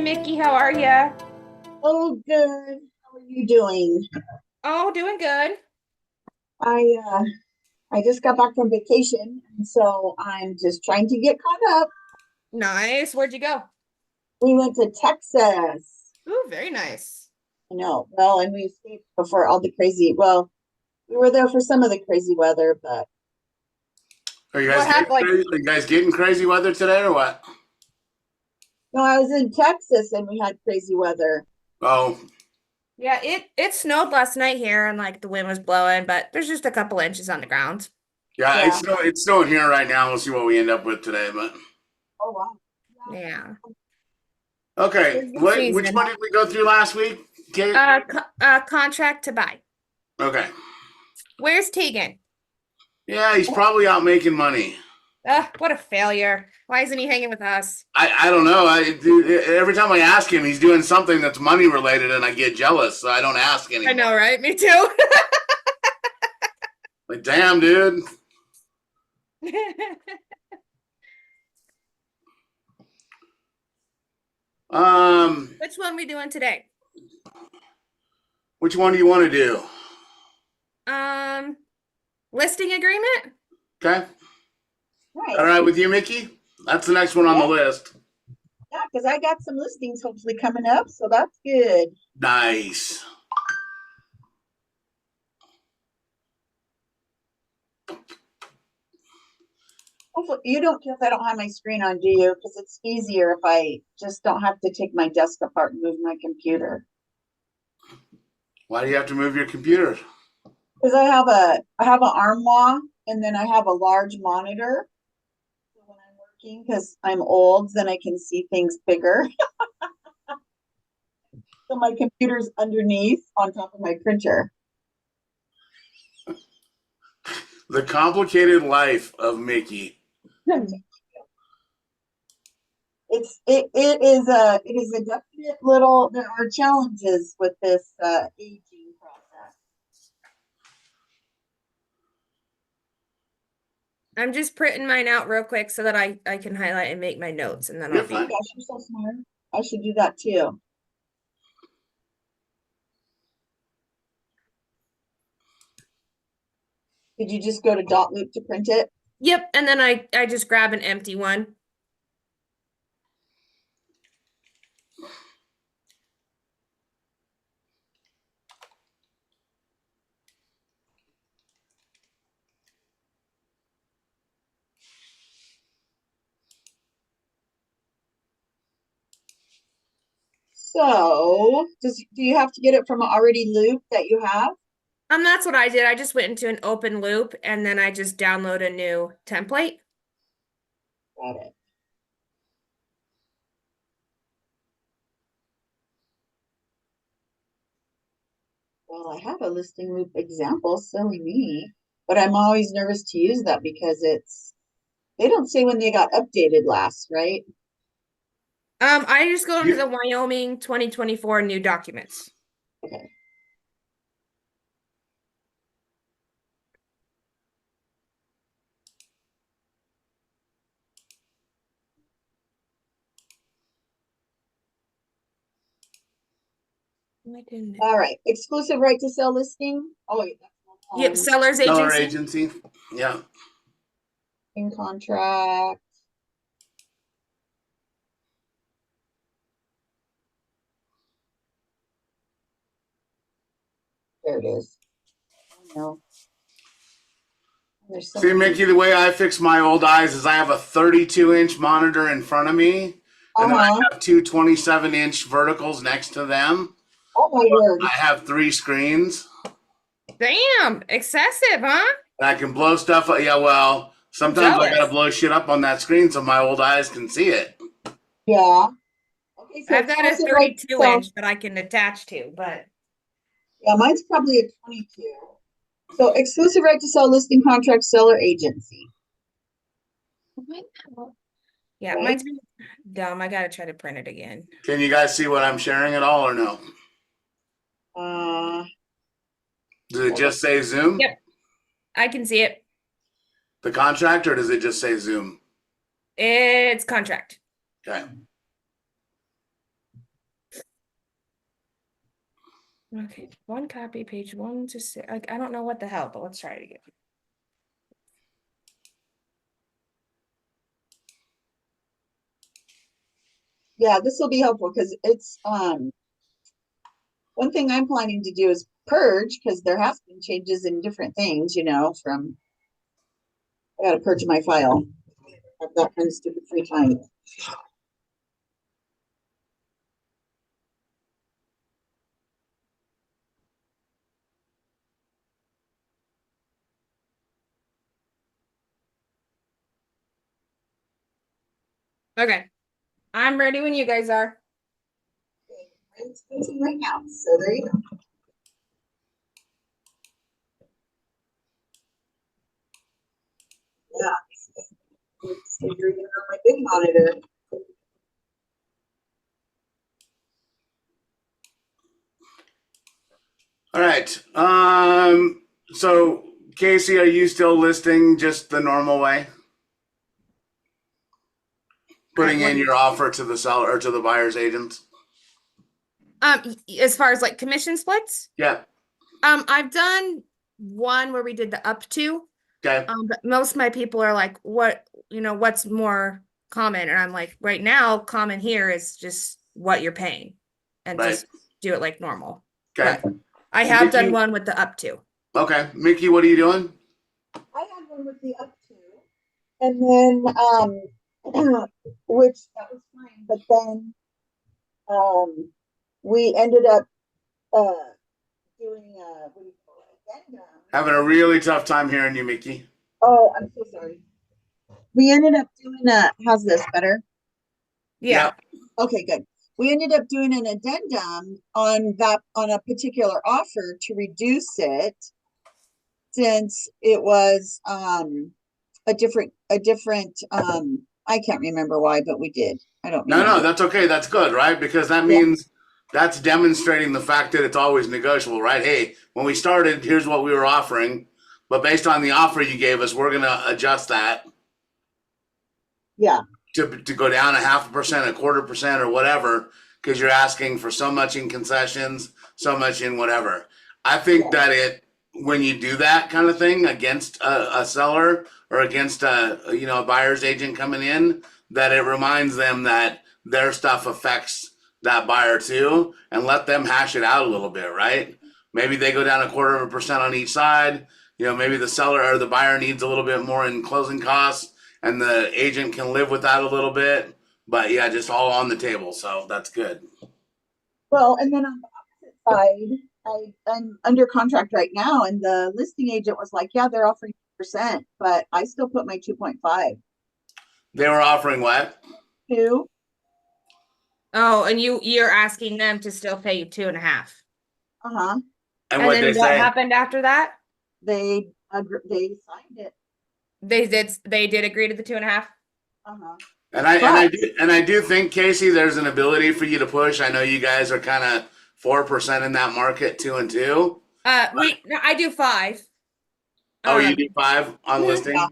Mickey, how are ya? Oh, good. How are you doing? Oh, doing good. I uh I just got back from vacation, and so I'm just trying to get caught up. Nice. Where'd you go? We went to Texas. Ooh, very nice. I know. Well, and we escaped before all the crazy. Well, we were there for some of the crazy weather, but Are you guys What getting happened? Like, crazy? Are you guys getting crazy weather today or what? no, I was in Texas and we had crazy weather. Oh, yeah, it snowed last night here and like the wind was blowing, but there's just a couple inches on the ground. yeah, Yeah. it's snowing here right now. We'll see what we end up with today. But Oh wow. Yeah. okay, It's the which season. one did we go through last week, Kate? Contract to buy. Okay, Where's Tegan? yeah, he's probably out making money. What a failure. Why isn't he hanging with us? I don't know. Every time I ask him, he's doing something that's money related, and I get jealous, so I don't ask I anymore. know, right? Me too. Like, damn, dude. Um, Which one we doing today? which one do you want to do? Um, Listing agreement? Okay, all Right. right, with you, Mickey. That's the next one on the Yeah, list. yeah, because I got some listings hopefully coming up, so that's good. Nice. Hopefully, you don't care if I don't have my screen on, do you? Because it's easier if I just don't have to take my desk apart and move my computer. Why do you have to move your computer? Because I have an armoire and then I have a large monitor. So when I'm working, because I'm old, then I can see things bigger. So my computer's underneath on top of my printer. The complicated life of Mickey. It is a definite little. There are challenges with this aging process. I'm just printing mine out real quick so that I can highlight and make my notes and then I'll You're Oh my fine. be. gosh, you're so smart. I should do that too. Did you just go to dot loop to print it? Yep, and then I just grab an empty one. So, do you have to get it from an already loop that you have? That's what I did. I just went into an open loop and then I just download a new template. Got it. Well, I have a listing loop example, silly me, but I'm always nervous to use that because they don't say when they got updated last, right? I just go into You, the Wyoming 2024 new documents. Okay. Why didn't it? All right. Exclusive right to sell listing. Oh wait, that's Yep, not seller's seller agency. agency. Yeah. in contract. There it is. Oh no, there's so See, many. Mickey, the way I fix my old eyes is I have a 32-inch monitor in front of me, and then I Uh-huh. have two 27-inch verticals next to them. Oh my word. I have three screens. Damn, excessive, huh? And I can blow stuff up. Yeah, well, I'm sometimes I gotta jealous. blow shit up on that screen so my old eyes can see it. Yeah. Okay, so I've got a exclusive right to 32 sell. inch that I can attach to, but Yeah, mine's probably a 22. So exclusive right to sell listing contract seller agency, yeah, right? mine's dumb. I gotta try to print it again. Can you guys see what I'm sharing at all or no? Uh, Does it hold on. just say Zoom? Yep, I can see it. The contract, or does it just say Zoom? It's contract. Okay. Okay, one copy, page 1 to 6. Like, I don't know what the hell, but let's try it again. Yeah, this will be helpful because it's one thing I'm planning to do is purge because there has been changes in different things, from I gotta purge my file. I've got kind of stupid free time. Okay, I'm ready when you guys are. It's printing right now, so there you go. Yeah, it's reading on my big monitor. All right. So Casey, are you still listing just the normal way? Putting What? in your offer to the seller or to the buyer's agents? As far as like commission splits, Yeah. I've done one where we did the up to. Okay. But most of my people are like, what's more common? And I'm like, right now, common here is just what you're paying and Right. just do it like normal. Okay. But I have done Mickey. one with the up to. Okay. Mickey, what are you doing? I had one with the up to, and then which that was fine, but then we ended up doing what do you call it? Addendum. Having a really tough time hearing you, Mickey. Oh, I'm so sorry. We ended up doing how's this better? Yeah. Yep. Okay, good. We ended up doing an addendum on a particular offer to reduce it since it was a different I can't remember why, but we did. I don't No, remember. that's okay. That's good, right? Because that Yeah, means that's demonstrating the fact that it's always negotiable, right? Hey, when we started, here's what we were offering, but based on the offer you gave us, we're going to adjust that yeah, to go down 0.5%, 1/4%, or whatever, because you're asking for so much in concessions, so much in whatever. I think yeah, that when you do that kind of thing against a seller or against a buyer's agent coming in, that it reminds them that their stuff affects that buyer too, and let them hash it out a little bit, right? Maybe they go down 1/4% on each side. Maybe the seller or the buyer needs a little bit more in closing costs and the agent can live with that a little bit. But yeah, just all on the table. So that's good. well, and then on the opposite side, I'm under contract right now, and the listing agent was like, yeah, they're offering 2%, but I still put my 2.5 They were offering what? two. Oh, and you're asking them to still pay you 2.5. Uh-huh. And And what they then what say? happened after that? They signed it. They did agree to the 2.5. Uh-huh. And I and I But do and I do think, Casey, there's an ability for you to push. I know you guys are kind of 4% in that market, 2 and 2. No, I do 5. Oh, you do Um, 5 on mhm. yeah, listing?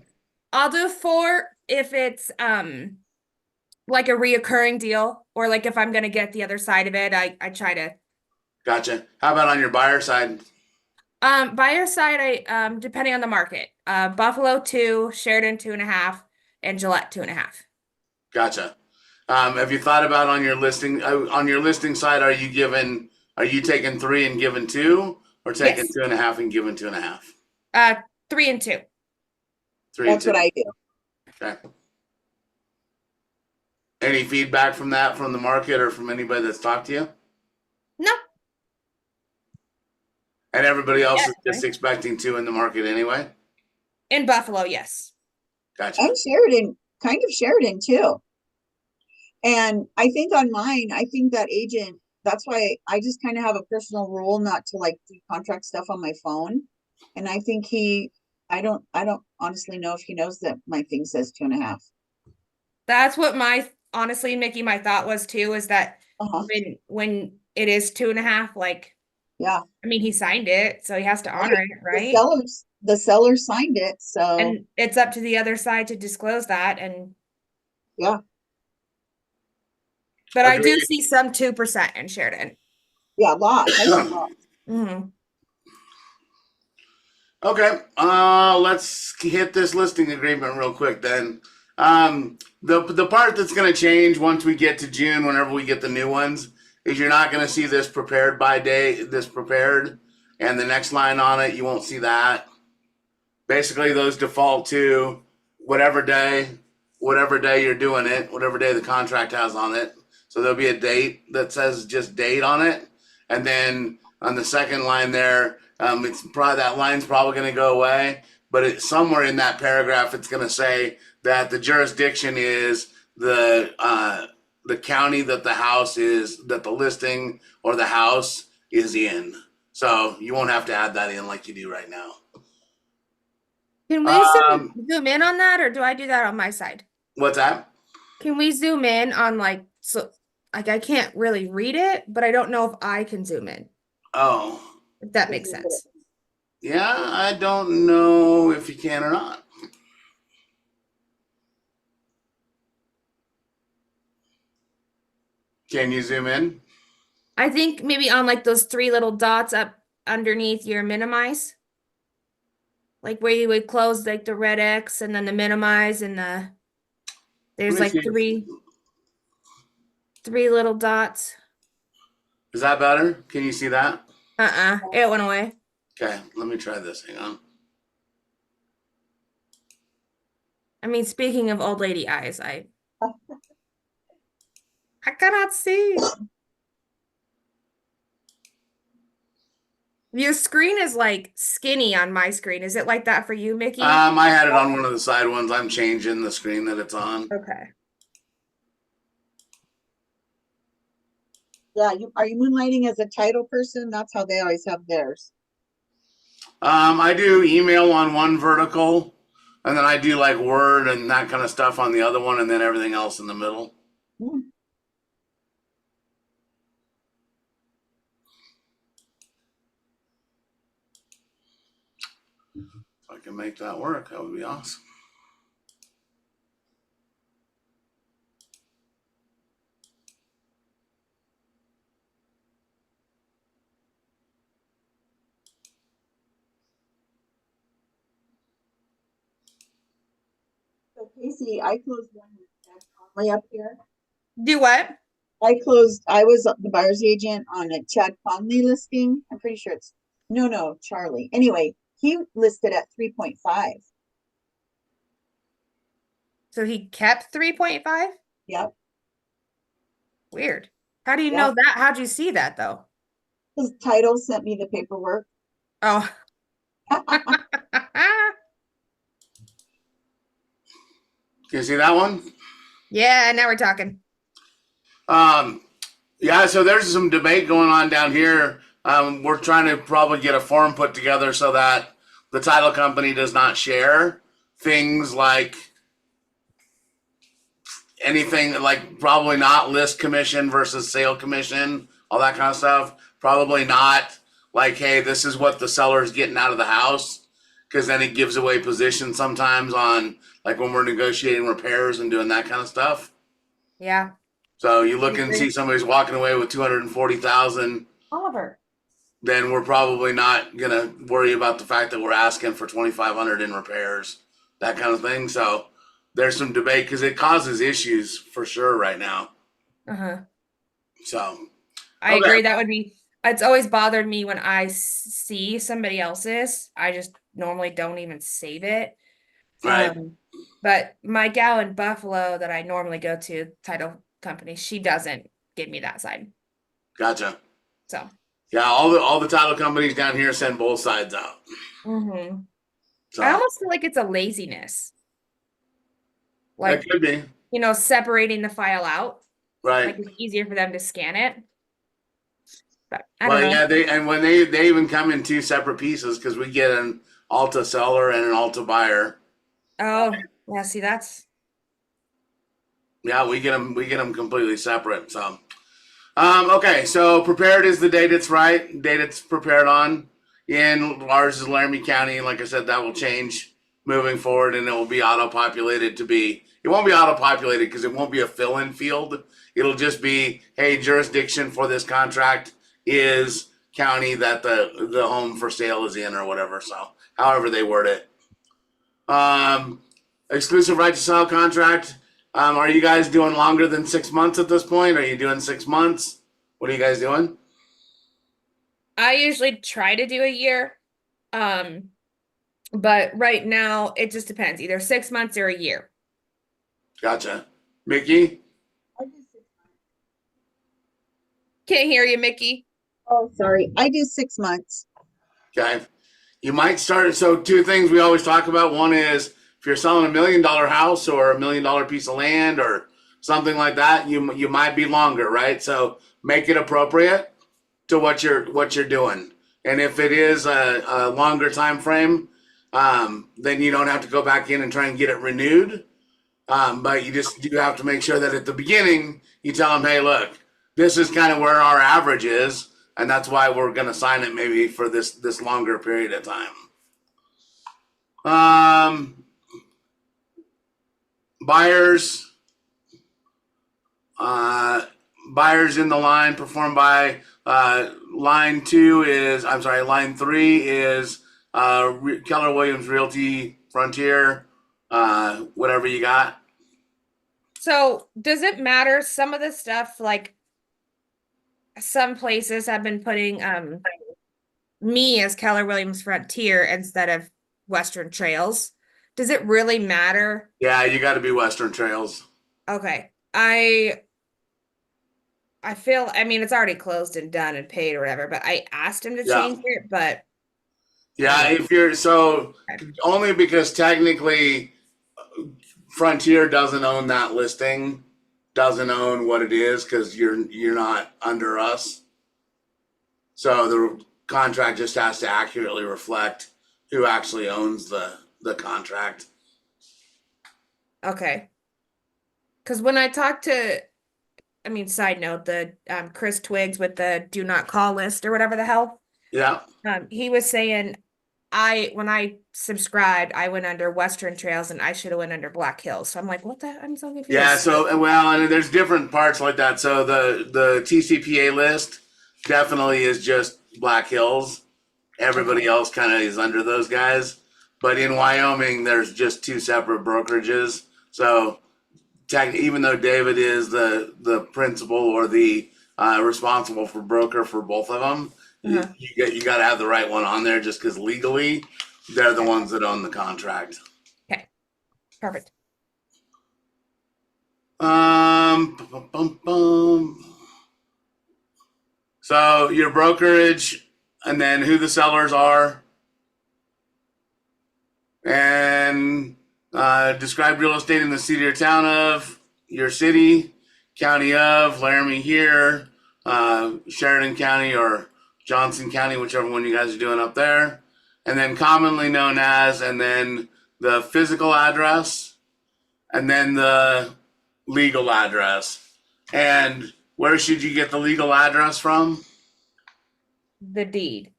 I'll do 4 if it's like a reoccurring deal, or like if I'm gonna get the other side of it, I try to. Gotcha. How about on your buyer side? Buyer side, I depending on the market, Buffalo 2, Sheridan 2.5, and Gillette 2.5. Gotcha. Have you thought about on your listing side? Are you taking 3 and giving 2, or taking Yes, 2.5 and giving 2.5? 3 and 2. 3 and that's 2. what I do. Okay. Any feedback from that from the market or from anybody that's talked to you? No, And everybody else yeah, is just expecting 2 in the market anyway? in Buffalo, yes. Gotcha. And Sheridan, kind of Sheridan too. And I think on mine, I think that agent, that's why I just kind of have a personal rule not to like do contract stuff on my phone. And I think I don't honestly know if he knows that my thing says 2.5. That's what honestly, Mickey, my thought was too, is that Uh-huh. when it is 2.5, like, Yeah. I mean, he signed it, so he has to honor Right. it, The right? sellers, the seller signed it. So And it's up to the other side to disclose that. yeah. But I do Agreed. see some 2% in Sheridan. Yeah, lots. I see lots. Mhm. Okay, let's hit this listing agreement real quick then. The part that's going to change once we get to June, whenever we get the new ones, is you're not going to see this prepared by day, this prepared, and the next line on it, you won't see that. Basically, those default to whatever day, whatever day you're doing it, whatever day the contract has on it. So there'll be a date that says just date on it, and then on the second line there, it's probably that line's probably going to go away, but it's somewhere in that paragraph it's going to say that the jurisdiction is the county that the house is, that the listing or the house is in. So you won't have to add that in like you do right now. Can we zoom in on that, or do I do that on my side? What's that? Can we zoom in on like, so like I can't really read it, but I don't know if I can zoom in, Oh, if that makes sense. yeah, I don't know if you can or not. Can you zoom in? I think maybe on like those three little dots up underneath your minimize. Like where you would close like the red X and then the minimize and Let there's me see. like three little dots. Is that better? Can you see that? It went away. Okay, let me try this. Hang on. I mean, speaking of old lady eyes, I cannot see. Your screen is like skinny on my screen. Is it like that for you, Mickey? I had it on one of the side ones. I'm changing the screen that it's on. Okay. Yeah, are you moonlighting as a title person? That's how they always have theirs. I do email on one vertical, and then I do like Word and that kind of stuff on the other one, and then everything else in the middle. Hmm. If I can make that work, that would be awesome. So Casey, I closed one with Chad Conley up here. Do what? I was the buyer's agent on a Chad Conley listing. I'm pretty sure it's, no, Charlie. Anyway, he listed at 3.5. So he kept 3.5? Yep. Weird. How do you know Yep. that? How'd you see that though? His title sent me the paperwork. Oh. Can you see that one? Yeah, now we're talking. Yeah, so there's some debate going on down here. We're trying to probably get a form put together so that the title company does not share things like anything, like probably not list commission versus sale commission, all that kind of stuff. Probably not like, hey, this is what the seller's getting out of the house, because then it gives away position sometimes on like when we're negotiating repairs and doing that kind of stuff. Yeah. So you look and see somebody's walking away with 240,000, Oliver. then we're probably not gonna worry about the fact that we're asking for 2,500 in repairs, that kind of thing. So there's some debate because it causes issues for sure right now. Uh-huh. So I okay. agree. That would be, it's always bothered me when I see somebody else's. I just normally don't even save it. Right. But my gal in Buffalo that I normally go to, title company, she doesn't give me that side. Gotcha. So Yeah, all the title companies down here send both sides out. mm-hmm. So I almost feel like it's a laziness. that Like, could be. Separating the file out. Right. Like it's easier for them to scan it. But I Well, don't know. yeah, when they even come in two separate pieces because we get an Alta seller and an Alta buyer. Oh, yeah, see that's Yeah, we get them completely separate. So okay, so prepared is the date it's right, date it's prepared on. In ours is Laramie County. Like I said, that will change moving forward, and it will be auto-populated to be. It won't be auto-populated because it won't be a fill-in field. It'll just be, hey, jurisdiction for this contract is county that the home for sale is in or whatever. So however they word it. Exclusive right to sell contract. Are you guys doing longer than 6 months at this point? Are you doing 6 months? What are you guys doing? I usually try to do a year. But right now it just depends, either 6 months or a year. Gotcha. Mickey? I do 6 months. Can't hear you, Mickey. Oh, sorry. I do 6 months. Okay. You might start. So, two things we always talk about. One is if you're selling $1 million house or $1 million piece of land or something like that, you might be longer, right? So, make it appropriate to what you're doing. And if it is a longer time frame, then you don't have to go back in and try and get it renewed. But you have to make sure that at the beginning you tell them, hey, look, this is kind of where our average is, and that's why we're going to sign it maybe for this longer period of time. Buyers in the line performed by line 3 is Keller Williams Realty Frontier, whatever you got. So does it matter? Some of the stuff, like some places have been putting me as Keller Williams Frontier instead of Western Trails. Does it really matter? Yeah, you got to be Western Trails. Okay. I feel, I mean, it's already closed and done and paid or whatever, but I asked him to Yeah. change it, but Yeah, if you're only because technically Frontier doesn't own that listing, doesn't own what it is because you're not under us. So the contract just has to accurately reflect who actually owns the contract. okay. Because when I talked to, I mean, side note, the Chris Twiggs with the do not call list or whatever the hell, Yeah. he was saying when I subscribed, I went under Western Trails and I should have went under Black Hills. So I'm like, what the? I'm so confused. Yeah, so well, and there's different parts like that. So the TCPA list definitely is just Black Hills. Everybody else kind of is under those guys. But in Wyoming, there's just two separate brokerages. So even though David is the principal or the responsible for broker for both of them, you got to have the right one on there just because legally they're the ones that own the contract. Okay, perfect. So your brokerage and then who the sellers are and describe real estate in the city or town of your city, county of, Laramie here, Sheridan County or Johnson County, whichever one you guys are doing up there, and then commonly known as, and then the physical address, and then the legal address. And where should you get the legal address from? The deed.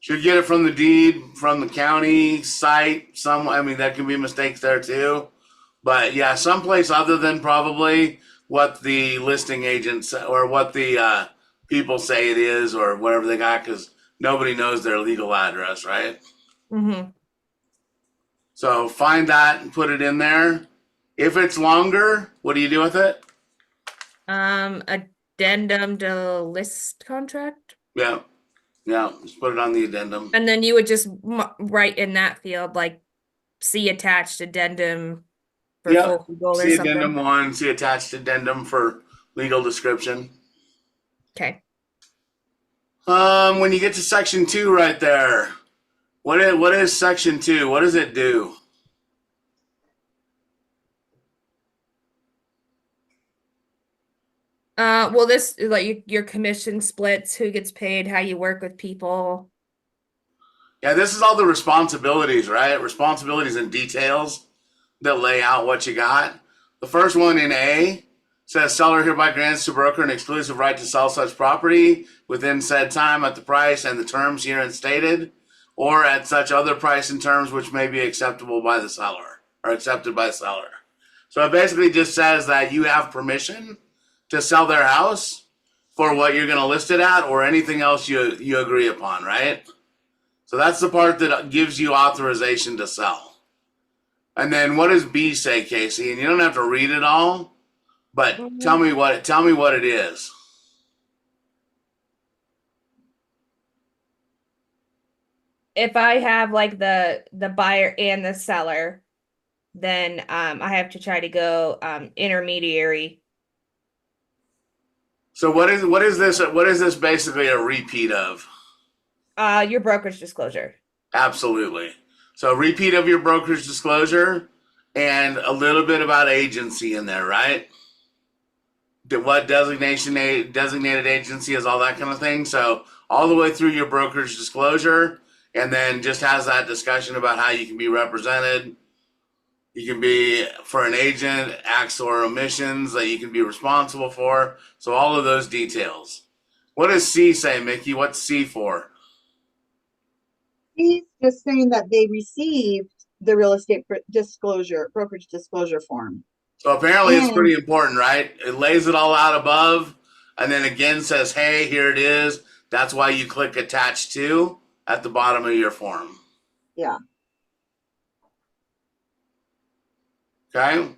Should get it from the deed, from the county site. I mean, there can be mistakes there too. But yeah, someplace other than probably what the listing agents or what the people say it is or whatever they got, because nobody knows their legal address, right? Mm-hmm. So find that and put it in there. If it's longer, what do you do with it? Addendum to list contract. Yeah, just put it on the addendum. And then you would just write in that field, like, see attached addendum for full legal or See something. addendum 1, see attached addendum for legal description. Okay. When you get to section 2 right there, what is section 2? What does it do? Well, this like your commission splits, who gets paid, how you work with people. Yeah, this is all the responsibilities, right? Responsibilities and details that lay out what you got. The first one in A says seller hereby grants to broker an exclusive right to sell such property within said time at the price and the terms herein stated, or at such other price and terms which may be acceptable by the seller or accepted by the seller. So it basically just says that you have permission to sell their house for what you're going to list it at or anything else you agree upon, right? So that's the part that gives you authorization to sell. And then what does B say, Casey? And you don't have to read it all, but tell me what it is. If I have like the buyer and the seller, then I have to try to go intermediary. So what is this? What is this basically a repeat of? Your brokerage disclosure. Absolutely. So repeat of your brokerage disclosure and a little bit about agency in there, right? What designated agency is, all that kind of thing. So all the way through your brokerage disclosure, and then just has that discussion about how you can be represented. You can be for an agent, acts or omissions that you can be responsible for. So all of those details. What does C say, Mickey? What's C for? He's just saying that they received the real estate brokerage disclosure form. So apparently it's And pretty important, right? It lays it all out above and then again says, hey, here it is. That's why you click attach to at the bottom of your form. yeah, Okay.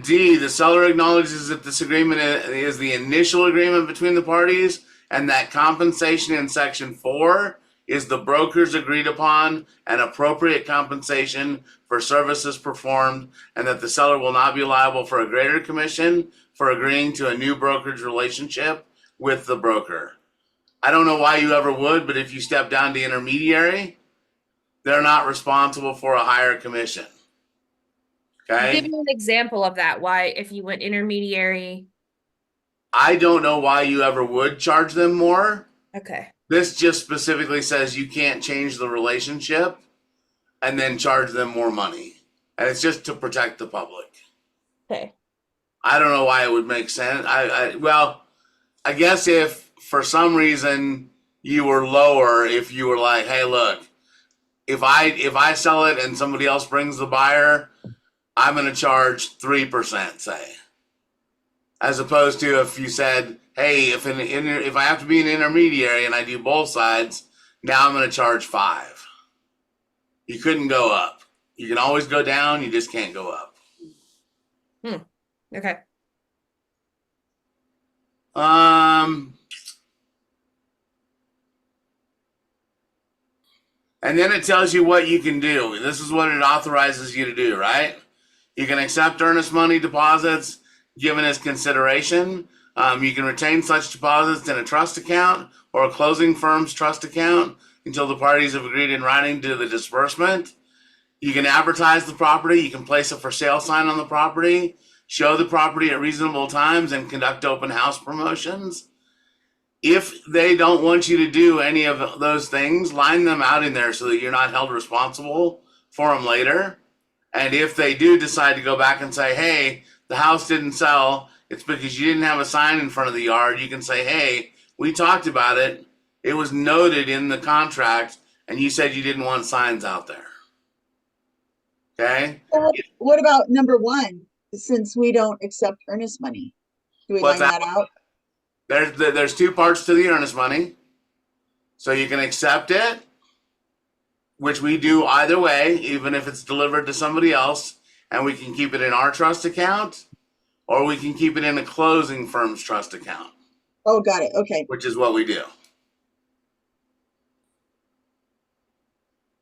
D, the seller acknowledges that this agreement is the initial agreement between the parties and that compensation in section 4 is the broker's agreed upon and appropriate compensation for services performed, and that the seller will not be liable for a greater commission for agreeing to a new brokerage relationship with the broker. I don't know why you ever would, but if you step down to intermediary, they're not responsible for a higher commission. Okay? Give me an example of that. Why, if you went intermediary. I don't know why you ever would charge them more. Okay. This just specifically says you can't change the relationship and then charge them more money. And it's just to protect the public. Okay. I don't know why it would make sense. I guess if for some reason you were lower, if you were like, hey, look, if I sell it and somebody else brings the buyer, I'm going to charge 3%, say. As opposed to if you said, hey, if I have to be an intermediary and I do both sides, now I'm going to charge 5%. You couldn't go up. You can always go down. You just can't go up. Okay. And then it tells you what you can do. This is what it authorizes you to do, right? You can accept earnest money deposits given as consideration. You can retain such deposits in a trust account or a closing firm's trust account until the parties have agreed in writing to the disbursement. You can advertise the property. You can place a for sale sign on the property, show the property at reasonable times, and conduct open house promotions. If they don't want you to do any of those things, line them out in there so that you're not held responsible for them later. And if they do decide to go back and say, hey, the house didn't sell, it's because you didn't have a sign in front of the yard, you can say, hey, we talked about it. It was noted in the contract, and you said you didn't want signs out there. Okay? what about number 1? Since we don't accept earnest money, do we What's line that out? There's 2 parts to the earnest money. So you can accept it, which we do either way, even if it's delivered to somebody else, and we can keep it in our trust account, or we can keep it in a closing firm's trust account. Oh, got it. Okay. Which is what we do.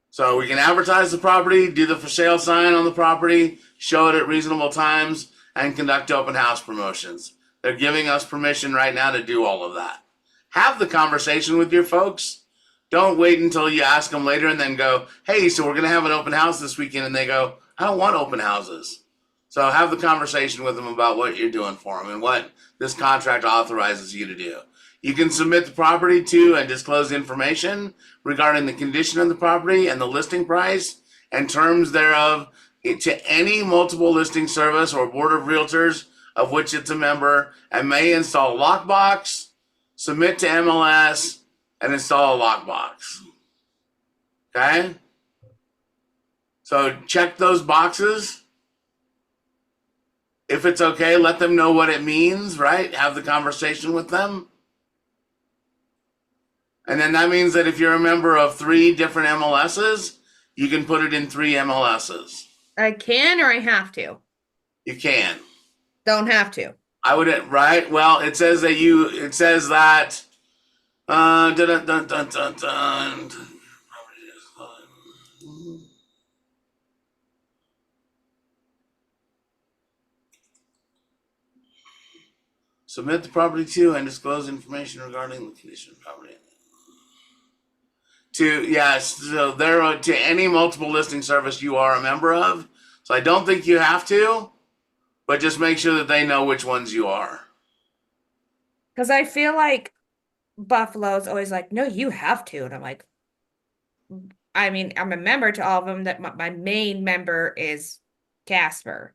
So we can advertise the property, do the for sale sign on the property, show it at reasonable times, and conduct open house promotions. They're giving us permission right now to do all of that. Have the conversation with your folks. Don't wait until you ask them later and then go, hey, so we're going to have an open house this weekend. And they go, I don't want open houses. So have the conversation with them about what you're doing for them and what this contract authorizes you to do. You can submit the property to and disclose information regarding the condition of the property and the listing price and terms thereof to any multiple listing service or board of realtors of which it's a member, and may install a lockbox, submit to MLS, and install a lockbox. Okay? So check those boxes. if it's okay, let them know what it means, right? Have the conversation with them. And then that means that if you're a member of 3 different MLSs, you can put it in 3 MLSs. I can or I have to? You can. Don't have to. I wouldn't, right? Well, it says that, dun, dun, dun, dun, dun, dun. Submit the property to and disclose information regarding the condition of property. So there to any multiple listing service you are a member of. So I don't think you have to, but just make sure that they know which ones you are. Because I feel like Buffalo's always like, no, you have to. And I'm like, I mean, I'm a member to all of them. That my main member is Casper.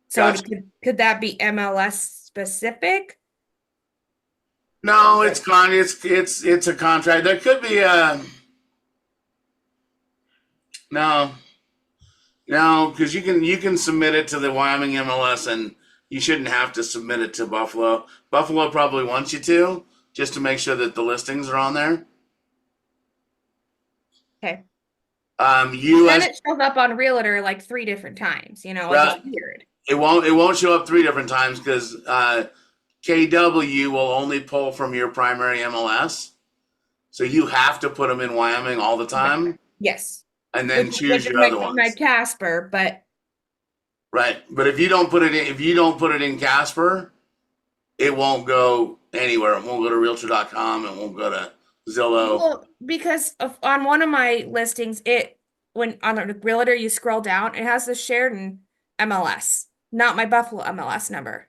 So Gotcha. could that be MLS specific? No, it's a contract. There could be a no, because you can submit it to the Wyoming MLS and you shouldn't have to submit it to Buffalo. Buffalo probably wants you to, just to make sure that the listings are on there. Okay. You Then as it shows up on Realtor like 3 different times, you know, like Well, it's weird. it won't show up 3 different times because KW will only pull from your primary MLS, so you have to put them in Wyoming all the time, Yes. and then Which choose would your make other my ones. Casper, but Right, but if you don't put it in Casper, it won't go anywhere. It won't go to Realtor.com. It won't go to Zillow. well, because on one of my listings, when on the Realtor you scroll down, it has the Sheridan MLS, not my Buffalo MLS number,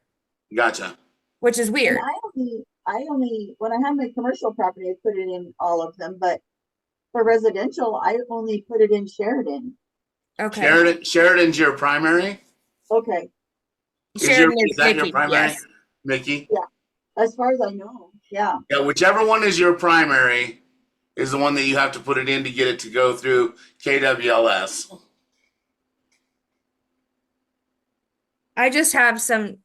Gotcha. which is And weird. I only, when I had my commercial property, I put it in all of them, but for residential, I only put it in Sheridan. Okay. Sheridan's your primary. Okay, Sheridan Is is that your Mickey, primary, yes. Mickey? as far as I know, yeah. Yeah, whichever one is your primary is the one that you have to put it in to get it to go through KWLS. I just have some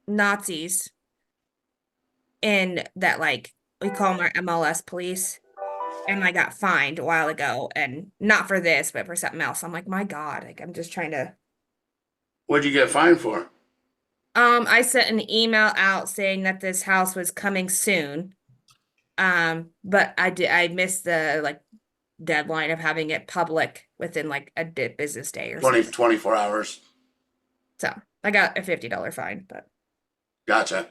Nazis in that, like, we call them our MLS police. And I got fined a while ago, and not for this, but for something else. I'm like, my God, like I'm just trying to. What'd you get fined for? I sent an email out saying that this house was coming soon. But I missed the like deadline of having it public within like a business day or something. 24 hours. So I got a $50 fine, but Gotcha.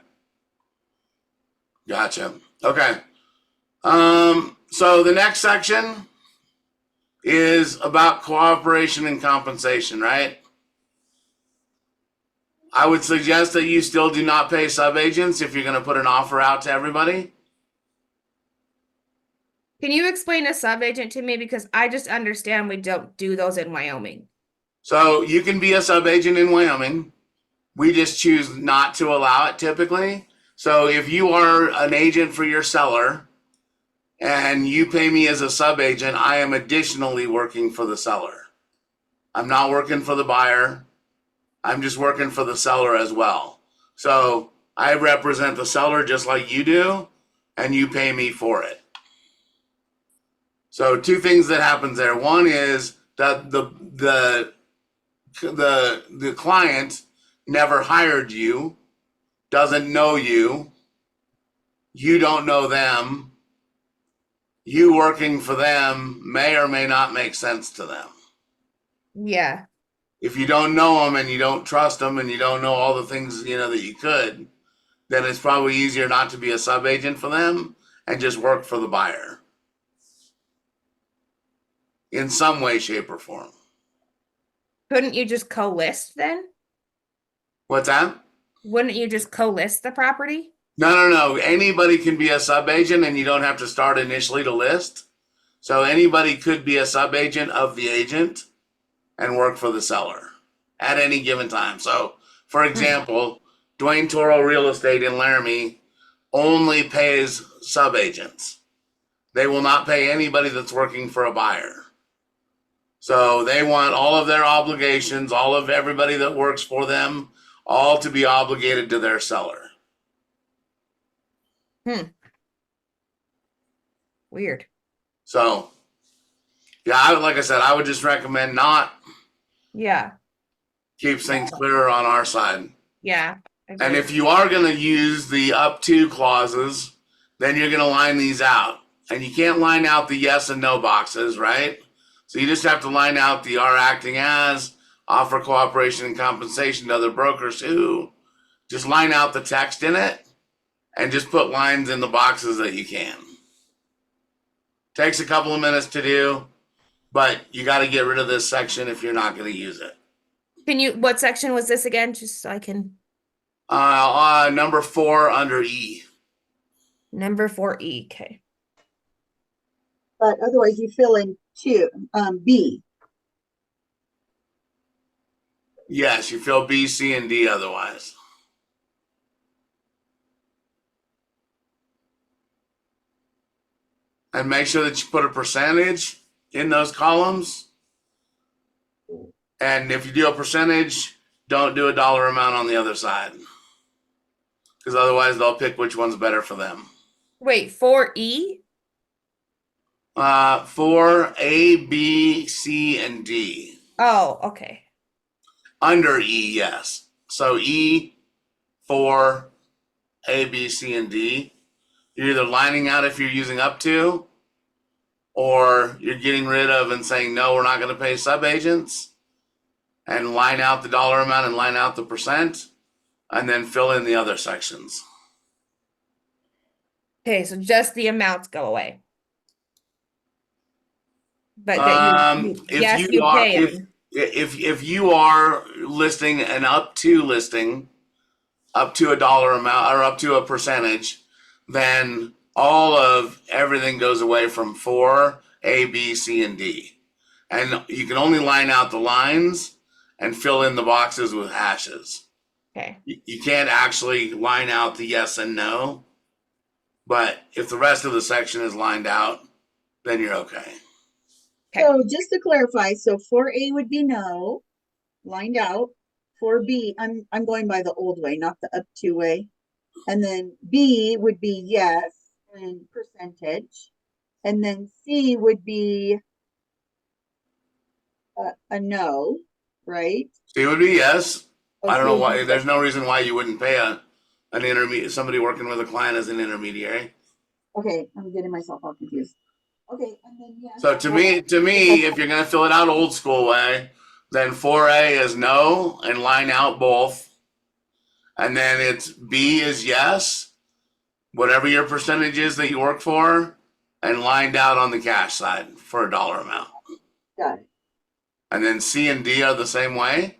Okay. So the next section is about cooperation and compensation, right? I would suggest that you still do not pay subagents if you're going to put an offer out to everybody. can you explain a subagent to me? Because I just understand we don't do those in Wyoming. So you can be a subagent in Wyoming. We just choose not to allow it typically. So if you are an agent for your seller and you pay me as a subagent, I am additionally working for the seller. I'm not working for the buyer. I'm just working for the seller as well. So I represent the seller just like you do, and you pay me for it. So 2 things that happens there. One is that the client never hired you, doesn't know you, you don't know them, you working for them may or may not make sense to them. Yeah. If you don't know them and you don't trust them and you don't know all the things, that you could, then it's probably easier not to be a subagent for them and just work for the buyer in some way, shape, or form. Couldn't you just co-list then? What's that? Wouldn't you just co-list the property? No. Anybody can be a subagent and you don't have to start initially to list. So anybody could be a subagent of the agent and work for the seller at any given time. So, for example, Dwayne Toro Real Estate in Laramie only pays subagents. They will not pay anybody that's working for a buyer. So they want all of their obligations, all of everybody that works for them, all to be obligated to their seller. Weird. So, yeah, like I said, I would just recommend not Yeah. keeps things clearer on our side. Yeah. And if you are going to use the up to clauses, then you're going to line these out. And you can't line out the yes and no boxes, right? So you just have to line out the are acting as, offer cooperation and compensation to other brokers who, just line out the text in it and just put lines in the boxes that you can. Takes a couple of minutes to do, but you got to get rid of this section if you're not going to use it. what section was this again? Just so I can. Number 4 under E. Number 4E. Okay. But otherwise you fill in B. Yes, you fill B, C, and D otherwise. And make sure that you put a percentage in those columns. And if you do a percentage, don't do a dollar amount on the other side. Because otherwise they'll pick which one's better for them. Wait, 4E? For A, B, C, and D. Oh, okay. Under E, yes. So E, for A, B, C, and D. You're either lining out if you're using up to, or you're getting rid of and saying, no, we're not going to pay subagents, and line out the dollar amount and line out the percent, and then fill in the other sections. Okay, so just the amounts go away. But If you are listing an up to listing, up to a dollar amount or up to a percentage, then all of everything goes away from 4, A, B, C, and D. And you can only line out the lines and fill in the boxes with hashes. Okay. You can't actually line out the yes and no, but if the rest of the section is lined out, then you're okay. Okay. So just to clarify, so 4A would be no, lined out. 4B, I'm going by the old way, not the up to way. And then B would be yes and percentage. And then C would be a no, right? C would be yes. I don't know why. Okay. There's no reason why you wouldn't pay an intermediate, somebody working with a client as an intermediary. Okay, I'm getting myself all confused. Okay, and then yes. So to me, if you're gonna fill it out old school way, then 4A is no and line out both, and then it's B is yes, whatever your percentage is that you work for, and lined out on the cash side for a dollar amount. Got it. And then C and D are the same way.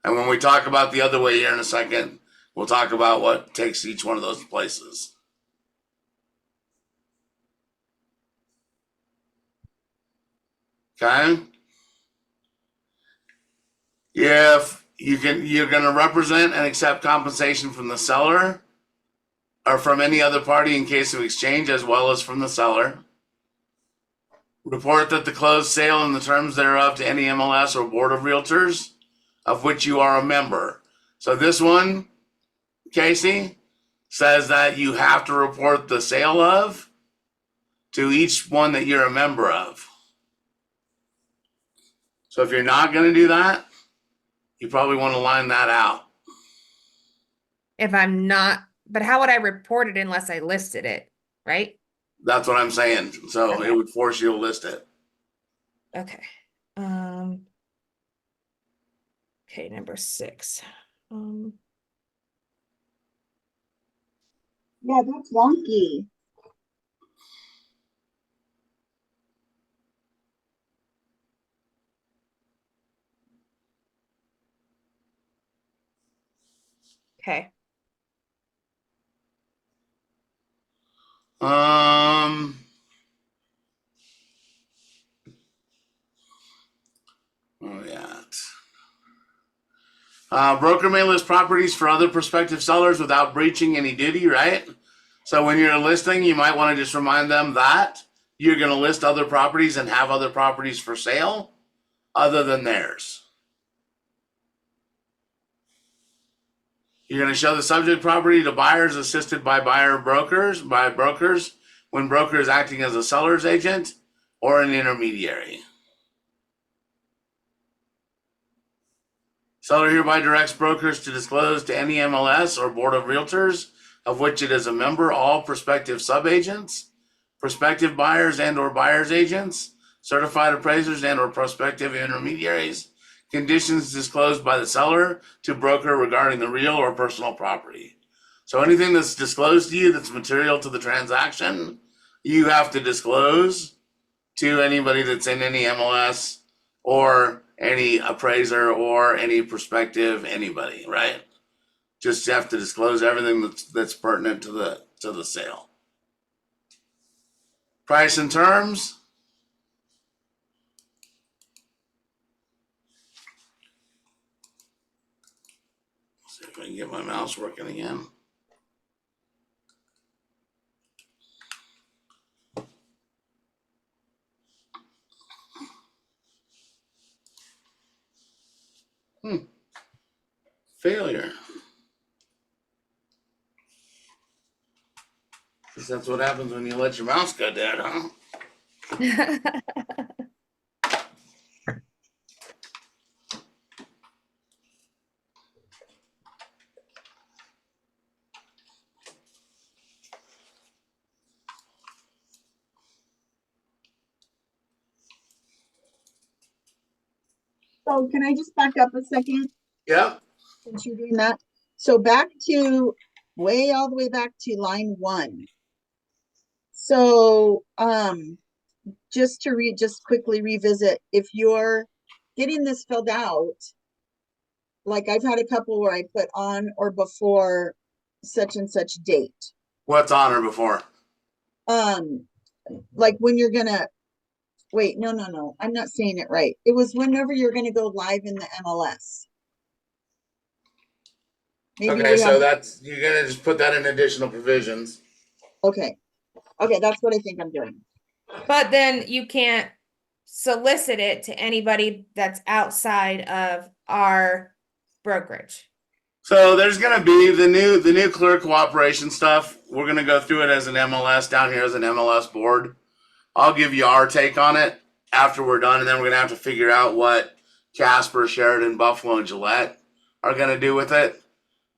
And when we talk about the other way here in a second, we'll talk about what takes each one of those places. Okay. If you're going to represent and accept compensation from the seller or from any other party in case of exchange, as well as from the seller. Report that the closed sale and the terms thereof to any MLS or board of realtors of which you are a member. So this one, Casey, says that you have to report the sale of to each one that you're a member of. So if you're not going to do that, you probably want to line that out. If I'm not, but how would I report it unless I listed it, right? That's what I'm saying. So Okay. it would force you to list it. Okay. Okay, number 6. Yeah, that's wonky. Okay. Oh yeah. Broker may list properties for other prospective sellers without breaching any duty, right? So when you're listing, you might want to just remind them that you're going to list other properties and have other properties for sale other than theirs. You're going to show the subject property to buyers assisted by brokers when broker is acting as a seller's agent or an intermediary. Seller hereby directs brokers to disclose to any MLS or board of realtors of which it is a member all prospective subagents, prospective buyers and or buyers agents, certified appraisers and or prospective intermediaries, conditions disclosed by the seller to broker regarding the real or personal property. So anything that's disclosed to you that's material to the transaction, you have to disclose to anybody that's in any MLS or any appraiser or any prospective anybody, right? Just have to disclose everything that's pertinent to the sale. Price and terms. See if I can get my mouse working again. Failure. Guess that's what happens when you let your mouse go dead, huh? So can I just back up a second Yep. since you're doing that? So back to all the way back to line 1. So just quickly revisit, if you're getting this filled out, like I've had a couple where I put on or before such and such date. What's on or before? Like when you're gonna wait, no, I'm not saying it right. It was whenever you're gonna go live in the MLS. Maybe Okay, so that's, you're gonna just put that in additional provisions. okay, that's what I think I'm doing. But then you can't solicit it to anybody that's outside of our brokerage. So there's gonna be the new clear cooperation stuff. We're gonna go through it as an MLS down here as an MLS board. I'll give you our take on it after we're done, and then we're gonna have to figure out what Casper, Sheridan, Buffalo, and Gillette are gonna do with it.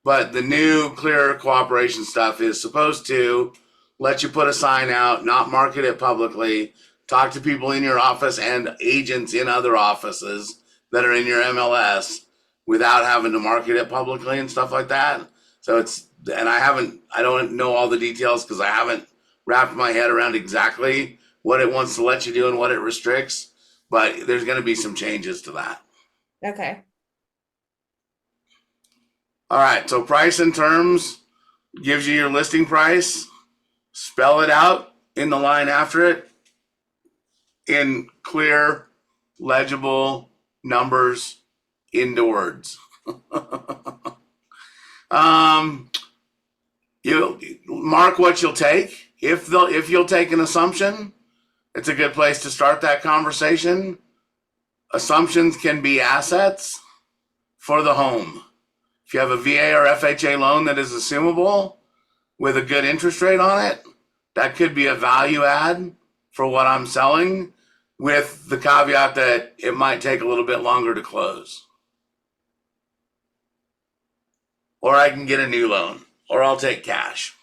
But the new clear cooperation stuff is supposed to let you put a sign out, not market it publicly, talk to people in your office and agents in other offices that are in your MLS without having to market it publicly and stuff like that. So I don't know all the details because I haven't wrapped my head around exactly what it wants to let you do and what it restricts, but there's going to be some changes to that. Okay. All right, so price and terms gives you your listing price. Spell it out in the line after it in clear, legible numbers into words. You mark what you'll take. If you'll take an assumption, it's a good place to start that conversation. Assumptions can be assets for the home. If you have a VA or FHA loan that is assumable with a good interest rate on it, that could be a value add for what I'm selling, with the caveat that it might take a little bit longer to close. Or I can get a new loan, or I'll take cash.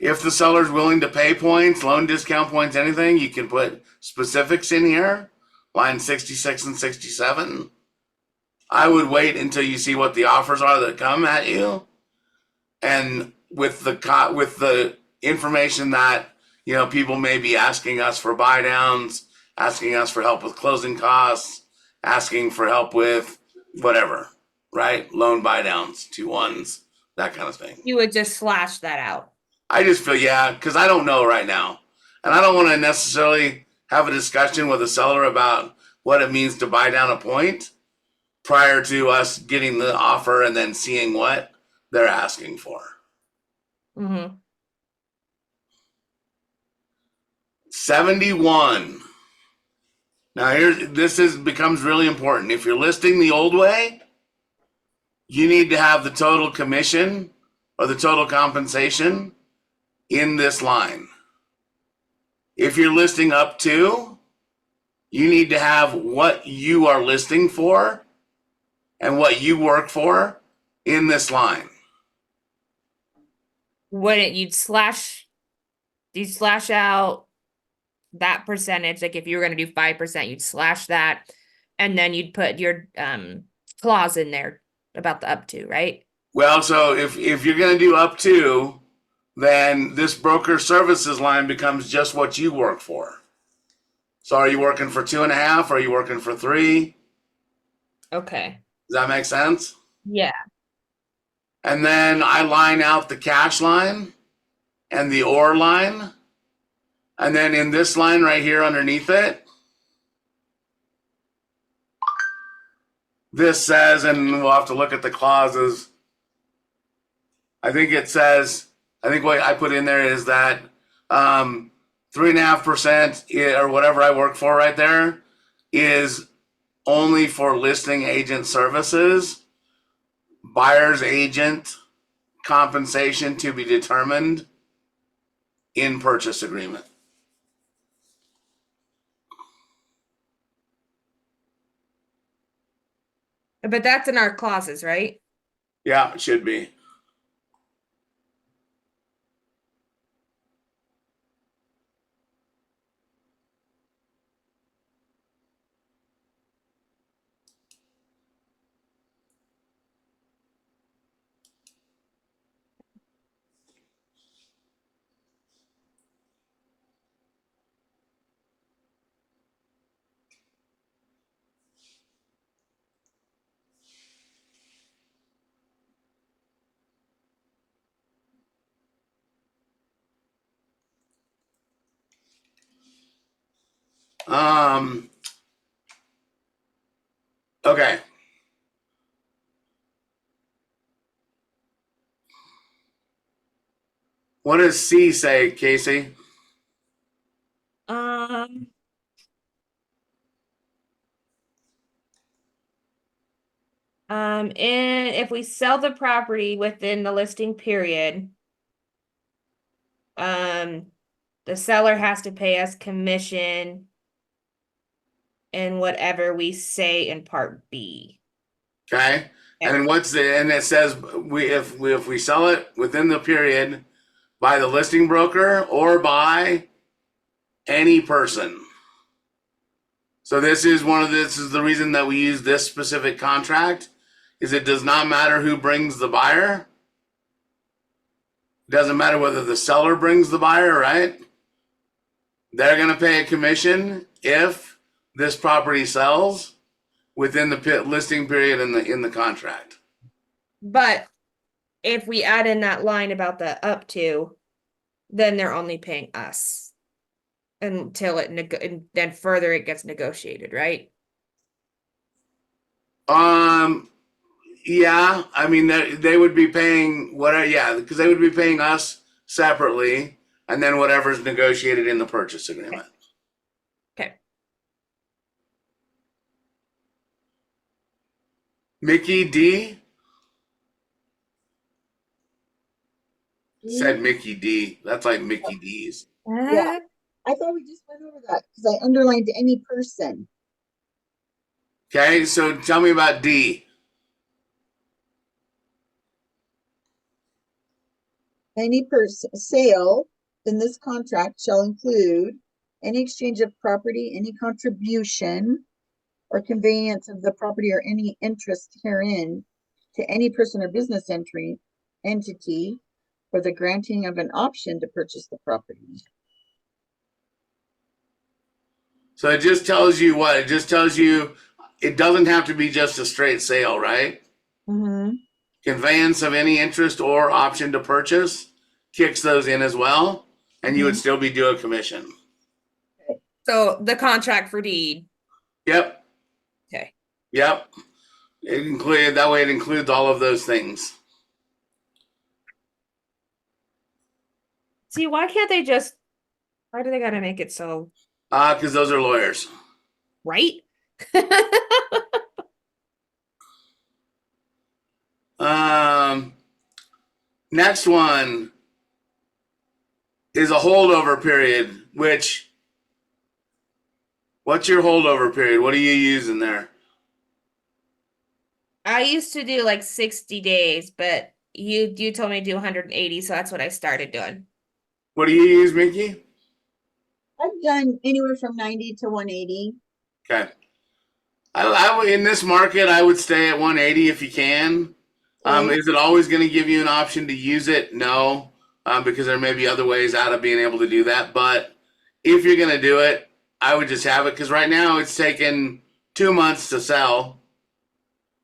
If the seller's willing to pay points, loan discount points, anything, you can put specifics in here, line 66 and 67. I would wait until you see what the offers are that come at you, and with the information that, you know, people may be asking us for buy downs, asking us for help with closing costs, asking for help with whatever, right? Loan buy downs, 2-1s, that kind of thing. You would just slash that out. I just feel, yeah, because I don't know right now. And I don't want to necessarily have a discussion with a seller about what it means to buy down a point prior to us getting the offer and then seeing what they're asking for. Mm-hmm. 71. Now becomes really important. If you're listing the old way, you need to have the total commission or the total compensation in this line. If you're listing up to, you need to have what you are listing for and what you work for in this line. Wouldn't you'd slash out that percentage? Like if you were gonna do 5%, you'd slash that, and then you'd put your clause in there about the up to, right? Well, so if you're going to do up to, then this broker services line becomes just what you work for. So are you working for 2.5? Are you working for 3? Okay. Does that make sense? Yeah. And then I line out the cash line and the or line. And then in this line right here underneath it, this says, and we'll have to look at the clauses. I think what I put in there is that 3.5% or whatever I work for right there is only for listing agent services, buyer's agent compensation to be determined in purchase agreement. But that's in our clauses, right? Yeah, it should be. Okay. What does C say, Casey? Um, and if we sell the property within the listing period, the seller has to pay us commission in whatever we say in part B. Okay. And it says if we sell it within the period by the listing broker or by any person. So this is the reason that we use this specific contract is it does not matter who brings the buyer. It doesn't matter whether the seller brings the buyer, right? They're going to pay a commission if this property sells within the listing period in the contract. But if we add in that line about the up to, then they're only paying us until and then further it gets negotiated, right? Yeah, I mean they would be paying whatever, yeah, because they would be paying us separately, and then whatever's negotiated in the purchase agreement. Okay. Mickey D said Mickey D. That's like Mickey D's. Yeah. I thought we just went over that because I underlined any person. Okay, so tell me about D. Any person sale in this contract shall include any exchange of property, any contribution or conveyance of the property or any interest herein to any person or business entity for the granting of an option to purchase the property. So it just tells you what? It just tells you it doesn't have to be just a straight sale, right? Mm-hmm. Conveyance of any interest or option to purchase kicks those in as well, and you would still be due a commission. So the contract for deed. Yep. Okay. Yep. It includes all of those things. See, why can't they just Why do they gotta make it so Because those are lawyers. right? Um, Next one is a holdover period, which, what's your holdover period? What do you use in there? I used to do like 60 days, but you told me to do 180, so that's what I started doing. What do you use, Mickey? I've done anywhere from 90 to 180. Okay. In this market, I would stay at 180 if you can. Okay. Is it always going to give you an option to use it? No, because there may be other ways out of being able to do that. But if you're going to do it, I would just have it because right now it's taken 2 months to sell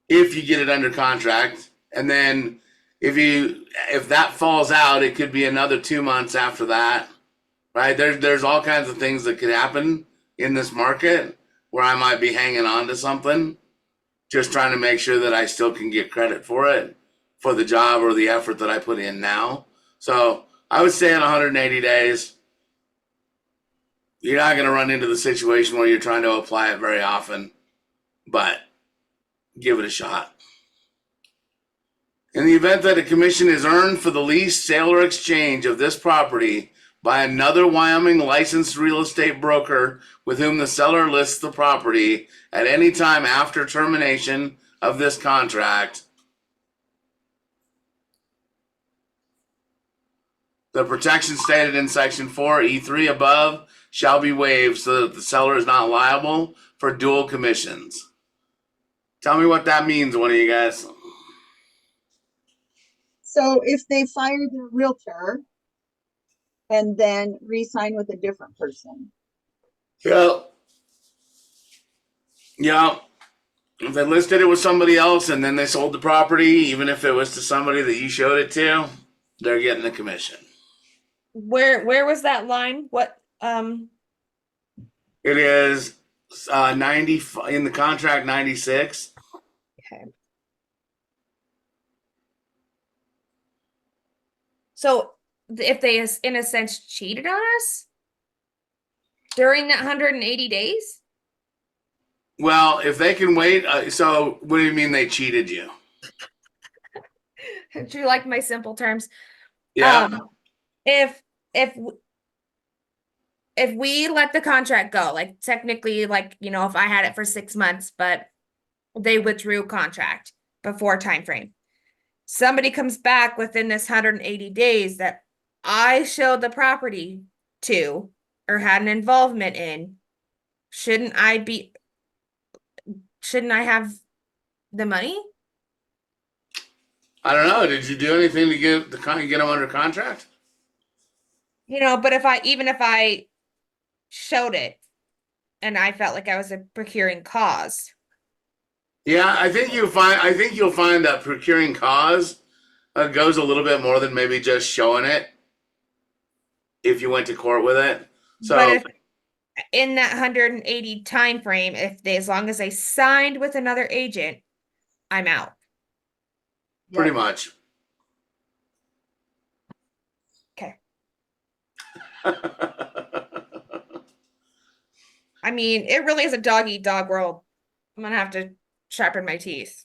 if you get it under contract, and then if that falls out, it could be another 2 months after that. Right? There's all kinds of things that could happen in this market where I might be hanging on to something, just trying to make sure that I still can get credit for it, for the job or the effort that I put in now. So I would say in 180 days, you're not going to run into the situation where you're trying to apply it very often, but give it a shot. In the event that a commission is earned for the lease, sale, or exchange of this property by another Wyoming licensed real estate broker with whom the seller lists the property at any time after termination of this contract, the protection stated in section 4E3 above shall be waived so that the seller is not liable for dual commissions. Tell me what that means, one of you guys. So if they fire their realtor and then re-sign with a different person. Yeah. Yeah. If they listed it with somebody else and then they sold the property, even if it was to somebody that you showed it to, they're getting the commission. Where was that line? What It is 90 in the contract, 96. okay. So if they in a sense cheated on us during that 180 days? Well, if they can wait, so what do you mean they cheated you? Do you like my simple terms? Yeah. If if if we let the contract go, like technically, like if I had it for 6 months, but they withdrew contract before time frame, somebody comes back within this 180 days that I showed the property to or had an involvement in, shouldn't I have the money? I don't know. Did you do anything to get them under contract? But even if I showed it and I felt like I was a procuring cause. Yeah, I think you'll find that procuring cause goes a little bit more than maybe just showing it if you went to court with it. But So if in that 180 time frame, as long as they signed with another agent, I'm out. pretty much. Okay. I mean, it really is a dog eat dog world. I'm gonna have to sharpen my teeth.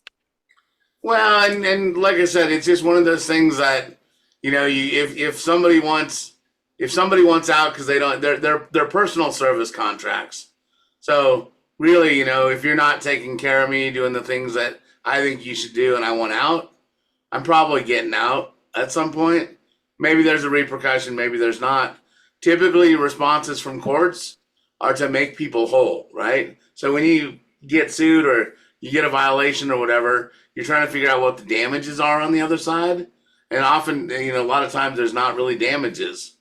Well, and like I said, it's just one of those things that if somebody wants out because they don't they're personal service contracts. So really, if you're not taking care of me, doing the things that I think you should do, and I want out, I'm probably getting out at some point. Maybe there's a repercussion, maybe there's not. Typically, responses from courts are to make people whole, right? So when you get sued or you get a violation or whatever, you're trying to figure out what the damages are on the other side. And often, a lot of times there's not really damages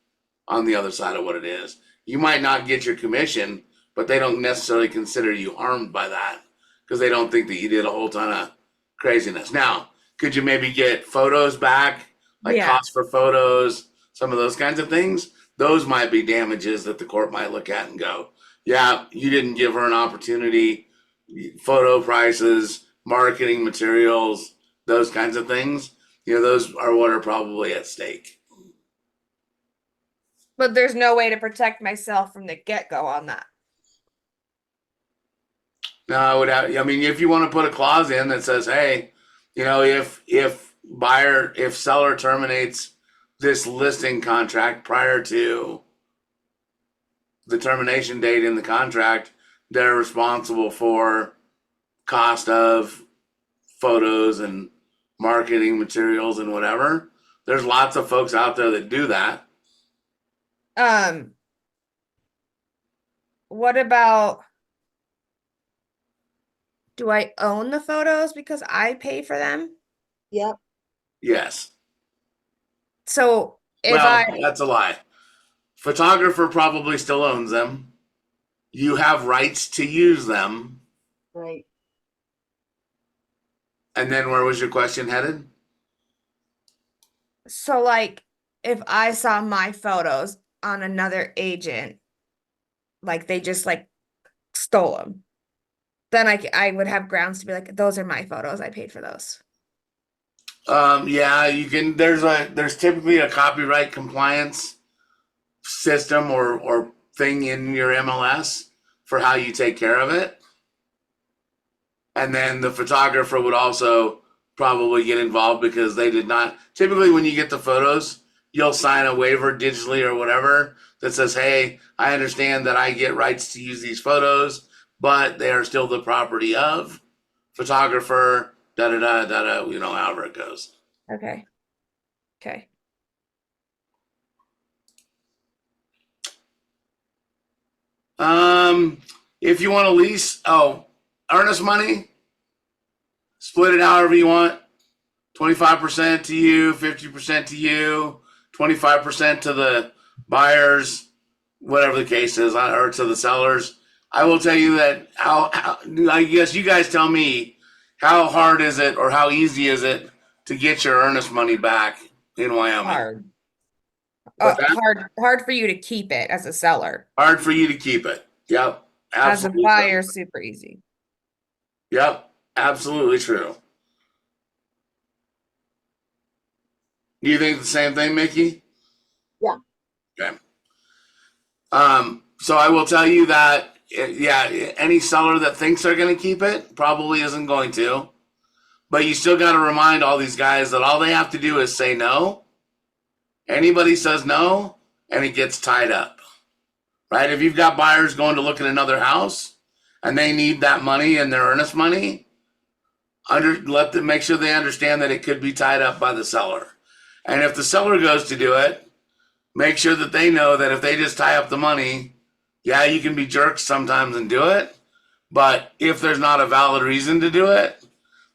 on the other side of what it is. You might not get your commission, but they don't necessarily consider you harmed by that because they don't think that you did a whole ton of craziness. Now, could you maybe get photos back, like Yeah. costs for photos, some of those kinds of things? Those might be damages that the court might look at and go, yeah, you didn't give her an opportunity. Photo prices, marketing materials, those kinds of things. Those are what are probably at stake. But there's no way to protect myself from the get-go on that. No, I would have. I mean, if you want to put a clause in that says, "Hey, if seller terminates this listing contract prior to the termination date in the contract, they're responsible for cost of photos and marketing materials and whatever." There's lots of folks out there that do that. Um, what about, do I own the photos because I pay for them? Yep. Yes. So if Well, I, that's a lie. Photographer probably still owns them. You have rights to use them. Right. And then where was your question headed? so like, if I saw my photos on another agent, like they just like stole them, then I would have grounds to be like, those are my photos. I paid for those. Yeah, you can. There's typically a copyright compliance system or thing in your MLS for how you take care of it. And then the photographer would also probably get involved because they did not. Typically, when you get the photos, you'll sign a waiver digitally or whatever that says, "Hey, I understand that I get rights to use these photos, but they are still the property of photographer." Da da da da da. However it goes. Okay. Okay. If you want to lease, earnest money, split it however you want. 25% to you, 50% to you, 25% to the buyers, whatever the case is, or to the sellers. I will tell you that I guess you guys tell me, how hard is it or how easy is it to get your earnest money back in Wyoming? Hard. What's that? Hard for you to keep it as a seller. Hard for you to keep it. Yep. As a Absolutely buyer, true. super easy. Yep. Absolutely true. Do you think the same thing, Mickey? Yeah. Okay. So I will tell you that, yeah, any seller that thinks they're going to keep it probably isn't going to. But you still got to remind all these guys that all they have to do is say no. Anybody says no, and it gets tied up, right? If you've got buyers going to look at another house and they need that money and their earnest money, let them make sure they understand that it could be tied up by the seller. And if the seller goes to do it, make sure that they know that if they just tie up the money, yeah, you can be jerks sometimes and do it. But if there's not a valid reason to do it,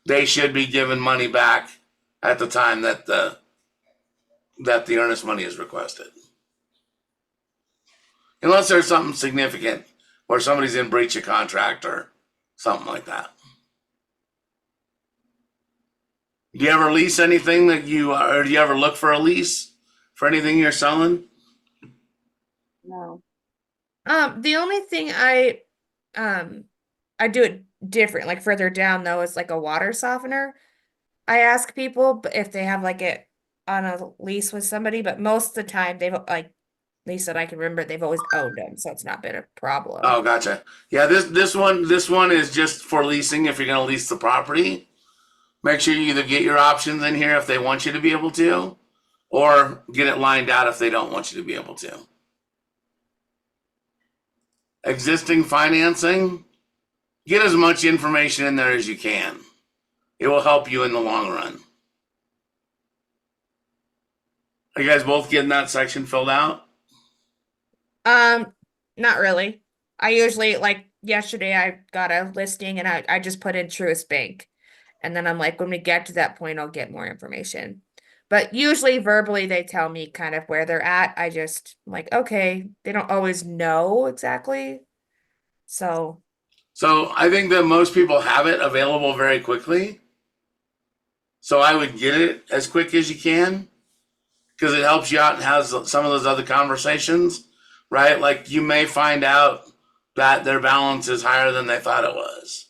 they should be given money back at the time that the earnest money is requested. Unless there's something significant where somebody's in breach of contract or something like that. Do you ever lease anything or do you ever look for a lease for anything you're selling? No. The only thing um I do it different, like further down though, is like a water softener. I ask people if they have like it on a lease with somebody, but most of the time they've like, at least that I can remember, they've always owned them, so it's not been a problem. Oh, gotcha. Yeah, this one is just for leasing if you're going to lease the property. Make sure you either get your options in here if they want you to be able to, or get it lined out if they don't want you to be able to. Existing financing, get as much information in there as you can. It will help you in the long run. Are you guys both getting that section filled out? Um, Not really. I usually like yesterday I got a listing and I just put in Truist Bank. And then I'm like, when we get to that point, I'll get more information. But usually verbally they tell me kind of where they're at. I just like, okay, they don't always know exactly. So, So I think that most people have it available very quickly. So I would get it as quick as you can because it helps you out and has some of those other conversations, right? Like you may find out that their balance is higher than they thought it was.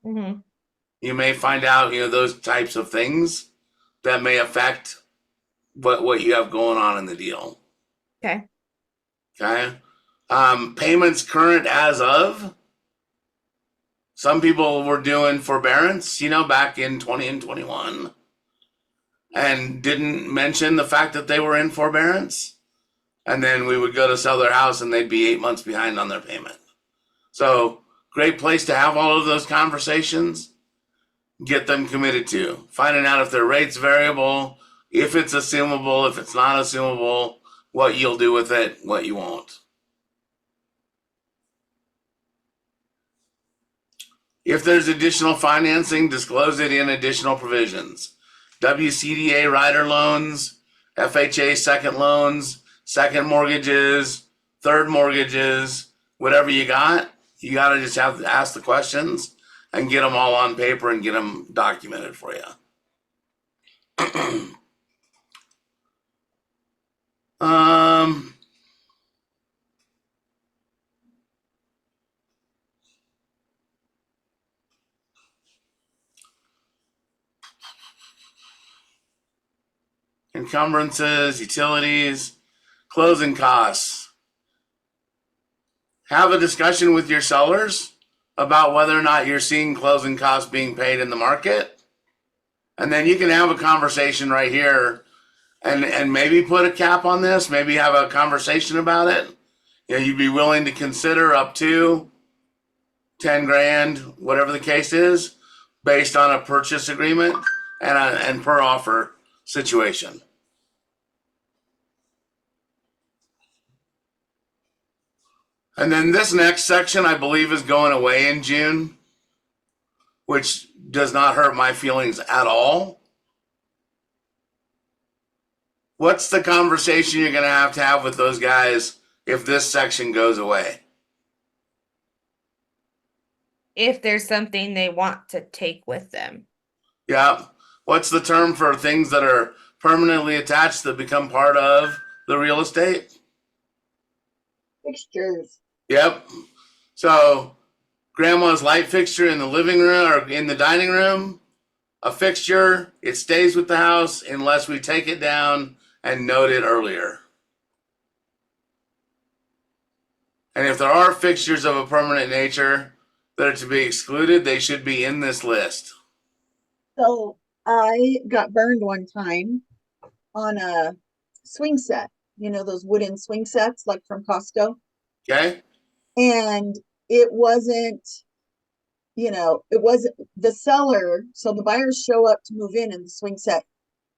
mhm. You may find out, those types of things that may affect what you have going on in the deal. Okay. Okay. Payments current as of. Some people were doing forbearance, back in 20 and 21 and didn't mention the fact that they were in forbearance. And then we would go to sell their house and they'd be 8 months behind on their payment. So great place to have all of those conversations. Get them committed to finding out if their rate's variable, if it's assumable, if it's not assumable, what you'll do with it, what you won't. If there's additional financing, disclose it in additional provisions. WCDA rider loans, FHA second loans, second mortgages, third mortgages, whatever you got to just have to ask the questions and get them all on paper and get them documented for you. Encumbrances, utilities, closing costs. Have a discussion with your sellers about whether or not you're seeing closing costs being paid in the market. And then you can have a conversation right here and maybe put a cap on this, maybe have a conversation about it. You'd be willing to consider up to 10 grand, whatever the case is, based on a purchase agreement and per offer situation. And then this next section, I believe, is going away in June, which does not hurt my feelings at all. What's the conversation you're going to have with those guys if this section goes away? If there's something they want to take with them. Yeah. What's the term for things that are permanently attached that become part of the real estate? Fixtures. Yep. So grandma's light fixture in the living room or in the dining room, a fixture, it stays with the house unless we take it down and note it earlier. And if there are fixtures of a permanent nature that are to be excluded, they should be in this list. So I got burned one time on a swing set, those wooden swing sets like from Costco. Okay. And it wasn't the seller. So the buyers show up to move in and the swing set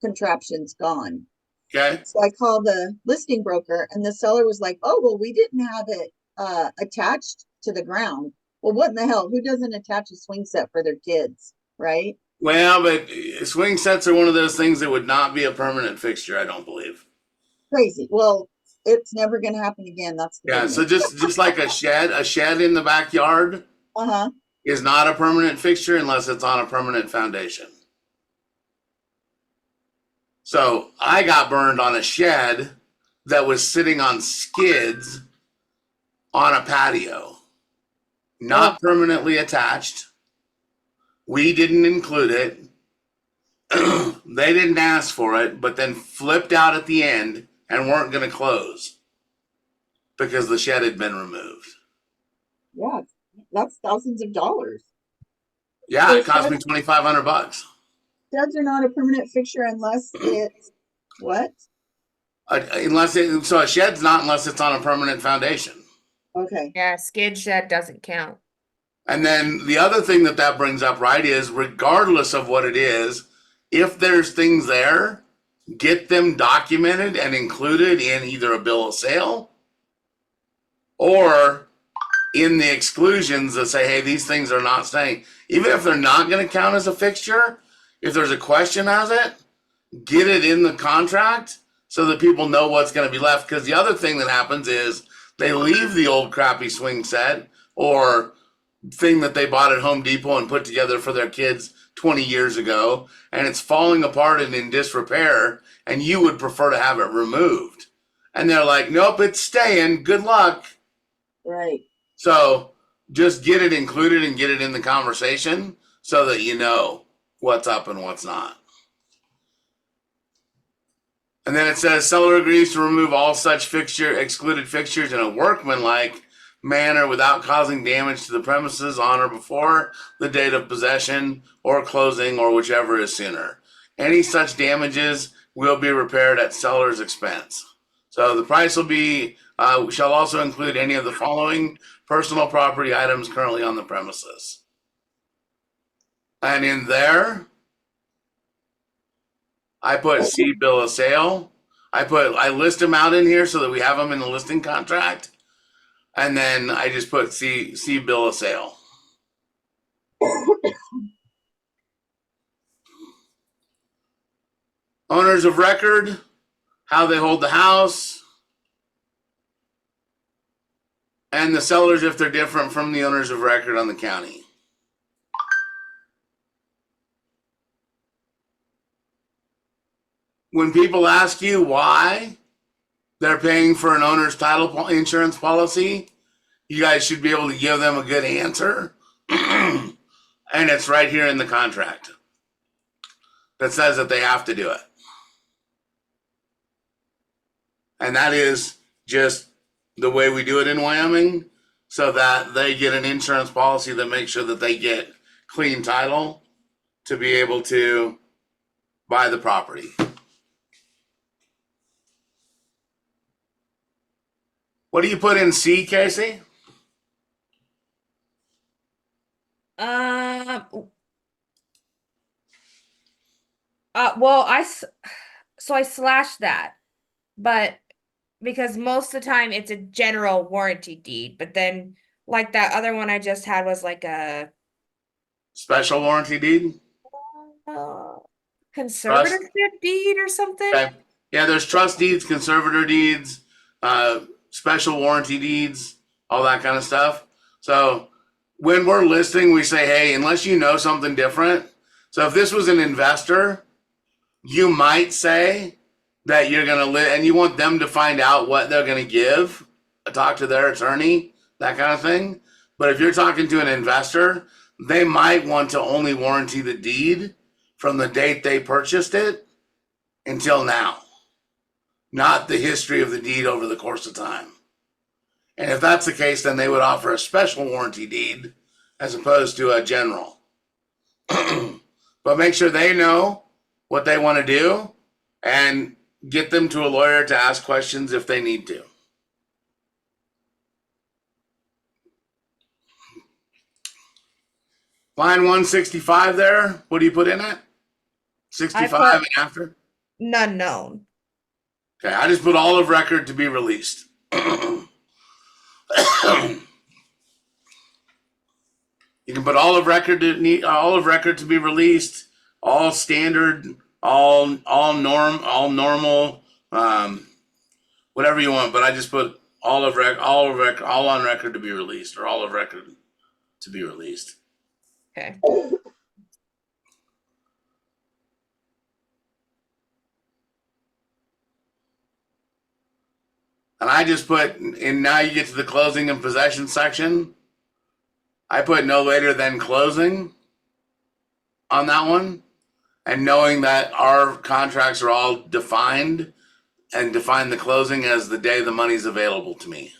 contraption's gone. Okay. So I called the listing broker and the seller was like, oh, well, we didn't have it attached to the ground. Well, what in the hell? Who doesn't attach a swing set for their kids, right? Well, but swing sets are one of those things that would not be a permanent fixture, I don't believe. Crazy. Well, it's never going to happen again. That's the Yeah. So just like a shed in the backyard is not a permanent fixture unless it's on a permanent foundation. So I got burned on a shed that was sitting on skids on a patio, not permanently attached. We didn't include it. They didn't ask for it, but then flipped out at the end and weren't going to close because the shed had been removed. Yeah, that's thousands of dollars. Yeah, it cost me $2,500. Sheds are not a permanent fixture unless it's what? So a shed's not unless it's on a permanent foundation. Okay. Yeah, skid shed doesn't count. And then the other thing that brings up, right, is regardless of what it is, if there's things there, get them documented and included in either a bill of sale or in the exclusions that say, hey, these things are not staying. Even if they're not going to count as a fixture, if there's a question as it, get it in the contract so that people know what's going to be left. Because the other thing that happens is they leave the old crappy swing set or thing that they bought at Home Depot and put together for their kids 20 years ago, and it's falling apart and in disrepair, and you would prefer to have it removed. And they're like, nope, it's staying. Good luck. Right. So just get it included and get it in the conversation so that you know what's up and what's not. And then it says seller agrees to remove all such excluded fixtures in a workmanlike manner without causing damage to the premises on or before the date of possession or closing, or whichever is sooner. Any such damages will be repaired at seller's expense. So the price will be shall also include any of the following personal property items currently on the premises. And in there, I put C bill of sale. I list them out in here so that we have them in the listing contract. And then I just put C bill of sale. Owners of record, how they hold the house, and the sellers if they're different from the owners of record on the county. When people ask you why they're paying for an owner's title insurance policy, you guys should be able to give them a good answer. And it's right here in the contract that says that they have to do it. And that is just the way we do it in Wyoming, so that they get an insurance policy that makes sure that they get clean title to be able to buy the property. What do you put in C, Casey? Well, so I slashed that, but because most of the time it's a general warranty deed, but then like that other one I just had was like a Special warranty deed? conservatorship deed or something. Okay. Yeah, there's trust deeds, conservator deeds, special warranty deeds, all that kind of stuff. So when we're listing, we say, hey, unless you know something different. So if this was an investor, you might say that you're going to and you want them to find out what they're going to give, talk to their attorney, that kind of thing. But if you're talking to an investor, they might want to only warranty the deed from the date they purchased it until now, not the history of the deed over the course of time. And if that's the case, then they would offer a special warranty deed as opposed to a general. But make sure they know what they want to do and get them to a lawyer to ask questions if they need to. Line 165 there, what do you put in it? 65 and after? None known. Okay, I just put all of record to be released. You can put all of record to be released, all standard, all normal, whatever you want. But I just put all on record to be released, or all of record to be released. Okay. And I just put, and now you get to the closing and possession section. I put no later than closing on that one. And knowing that our contracts are all defined and define the closing as the day the money's available to me.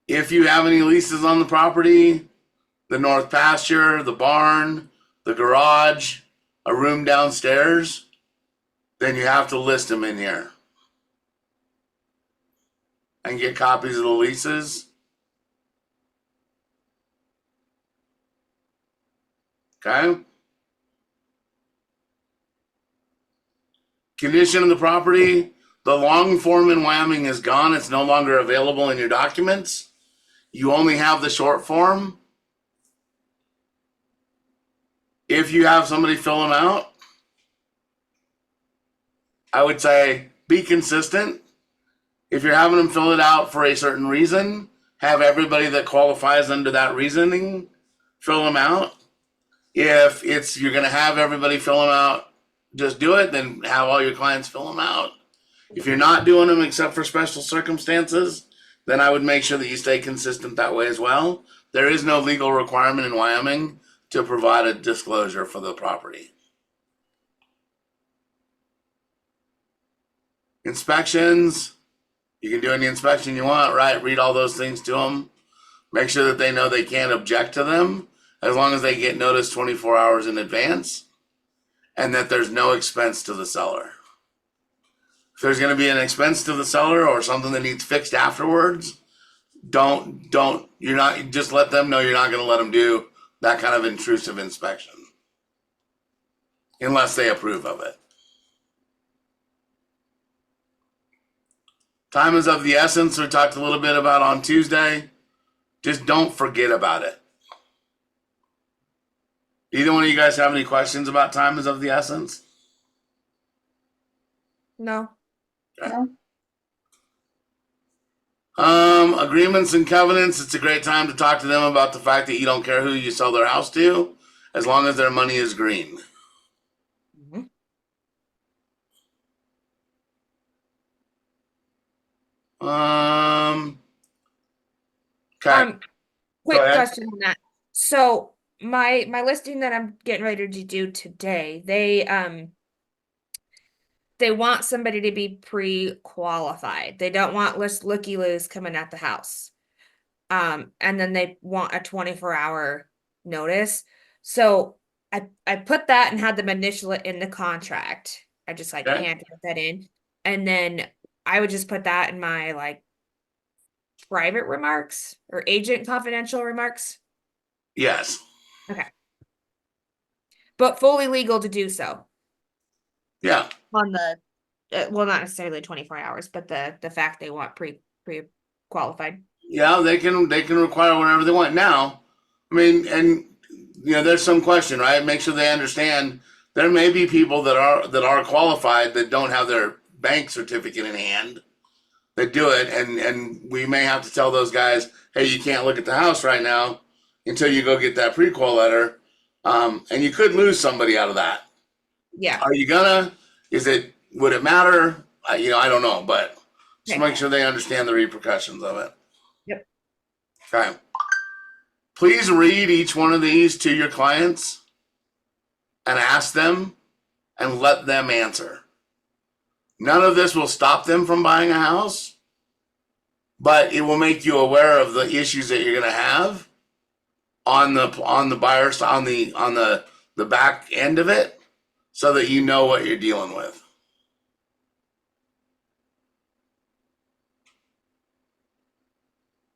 If you have any leases on the property, the north pasture, the barn, the garage, a room downstairs, then you have to list them in here and get copies of the leases. Okay. Condition of the property. The long form in Wyoming is gone. It's no longer available in your documents. You only have the short form. If you have somebody fill them out, I would say be consistent. If you're having them fill it out for a certain reason, have everybody that qualifies under that reasoning fill them out. If you're going to have everybody fill them out, just do it, then have all your clients fill them out. If you're not doing them except for special circumstances, then I would make sure that you stay consistent that way as well. There is no legal requirement in Wyoming to provide a disclosure for the property. Inspections, you can do any inspection you want, right? Read all those things to them. Make sure that they know they can't object to them as long as they get notice 24 hours in advance and that there's no expense to the seller. If there's going to be an expense to the seller or something that needs fixed afterwards, you're not, just let them know you're not going to let them do that kind of intrusive inspection unless they approve of it. Time is of the essence. We talked a little bit about on Tuesday. Just don't forget about it. Either one of you guys have any questions about time is of the essence? No. Okay. No. Agreements and covenants. It's a great time to talk to them about the fact that you don't care who you sell their house to, as long as their money is green. Mhm. Okay. Quick ahead. question on that. So my listing that I'm getting ready to do today, they want somebody to be pre-qualified. They don't want looky-loos coming at the house. And then they want a 24-hour notice. So I put that and had them initial it in the contract. I just like Okay. handed that in. And then I would just put that in my like private remarks or agent confidential remarks. Yes. Okay. But fully legal to do so Yeah. on the well, not necessarily 24 hours, but the fact they want pre qualified. Yeah, they can require whatever they want. Now, I mean, and there's some question, right? Make sure they understand there may be people that are qualified that don't have their bank certificate in hand that do it, and we may have to tell those guys, hey, you can't look at the house right now until you go get that pre-qual letter, and you could lose somebody out of that. Yeah. Are you gonna? Would it matter? I don't know, but just Okay. make sure they understand the repercussions of it. Yep. Okay. Please read each one of these to your clients and ask them and let them answer. None of this will stop them from buying a house, but it will make you aware of the issues that you're going to have on the buyers on the back end of it, so that you know what you're dealing with.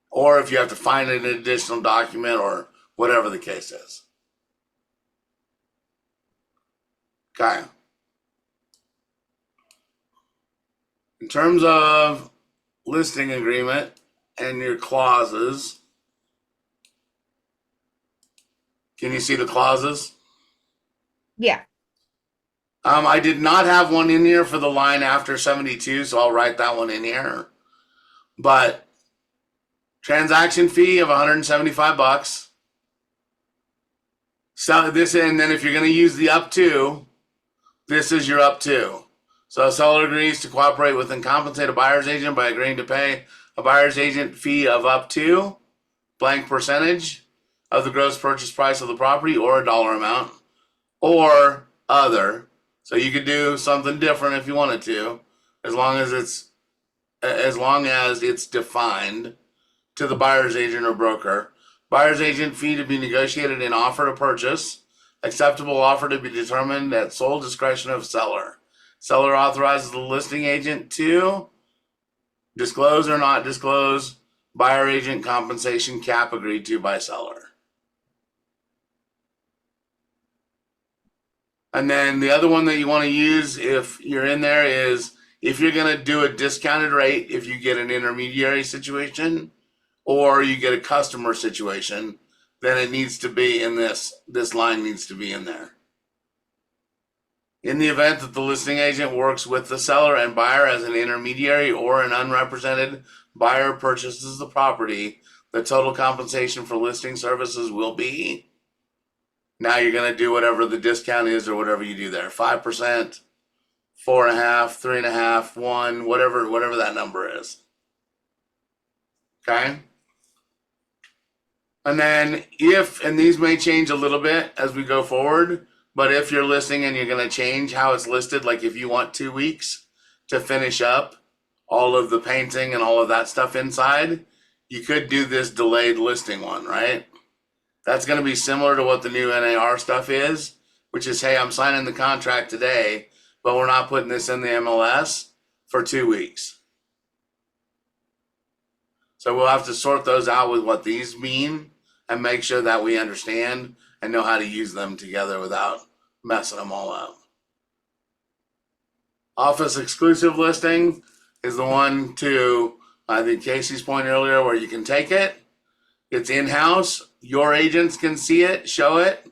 Or if you have to find an additional document or whatever the case is. Okay. In terms of listing agreement and your clauses, can you see the clauses? Yeah. I did not have one in here for the line after 72, so I'll write that one in here. But transaction fee of $175. So this, and then if you're going to use the up to, this is your up to. So a seller agrees to cooperate with and compensate a buyer's agent by agreeing to pay a buyer's agent fee of up to blank percentage of the gross purchase price of the property, or a dollar amount, or other. So you could do something different if you wanted to, as long as it's defined to the buyer's agent or broker. Buyer's agent fee to be negotiated in offer to purchase. Acceptable offer to be determined at sole discretion of seller. Seller authorizes the listing agent to disclose or not disclose buyer agent compensation cap agreed to by seller. And then the other one that you want to use if you're in there is if you're going to do a discounted rate, if you get an intermediary situation or you get a customer situation, then it needs to be in this line needs to be in there. In the event that the listing agent works with the seller and buyer as an intermediary or an unrepresented buyer purchases the property, the total compensation for listing services will be. Now you're going to do whatever the discount is or whatever you do there. 5%, 4.5%, 3.5%, 1%, whatever that number is. Okay. And then and these may change a little bit as we go forward, but if you're listing and you're going to change how it's listed, like if you want 2 weeks to finish up all of the painting and all of that stuff inside, you could do this delayed listing one, right? That's going to be similar to what the new NAR stuff is, which is, hey, I'm signing the contract today, but we're not putting this in the MLS for 2 weeks. So we'll have to sort those out with what these mean and make sure that we understand and know how to use them together without messing them all up. Office exclusive listing is the one to, I think Casey's point earlier, where you can take it. It's in-house. Your agents can see it, show it,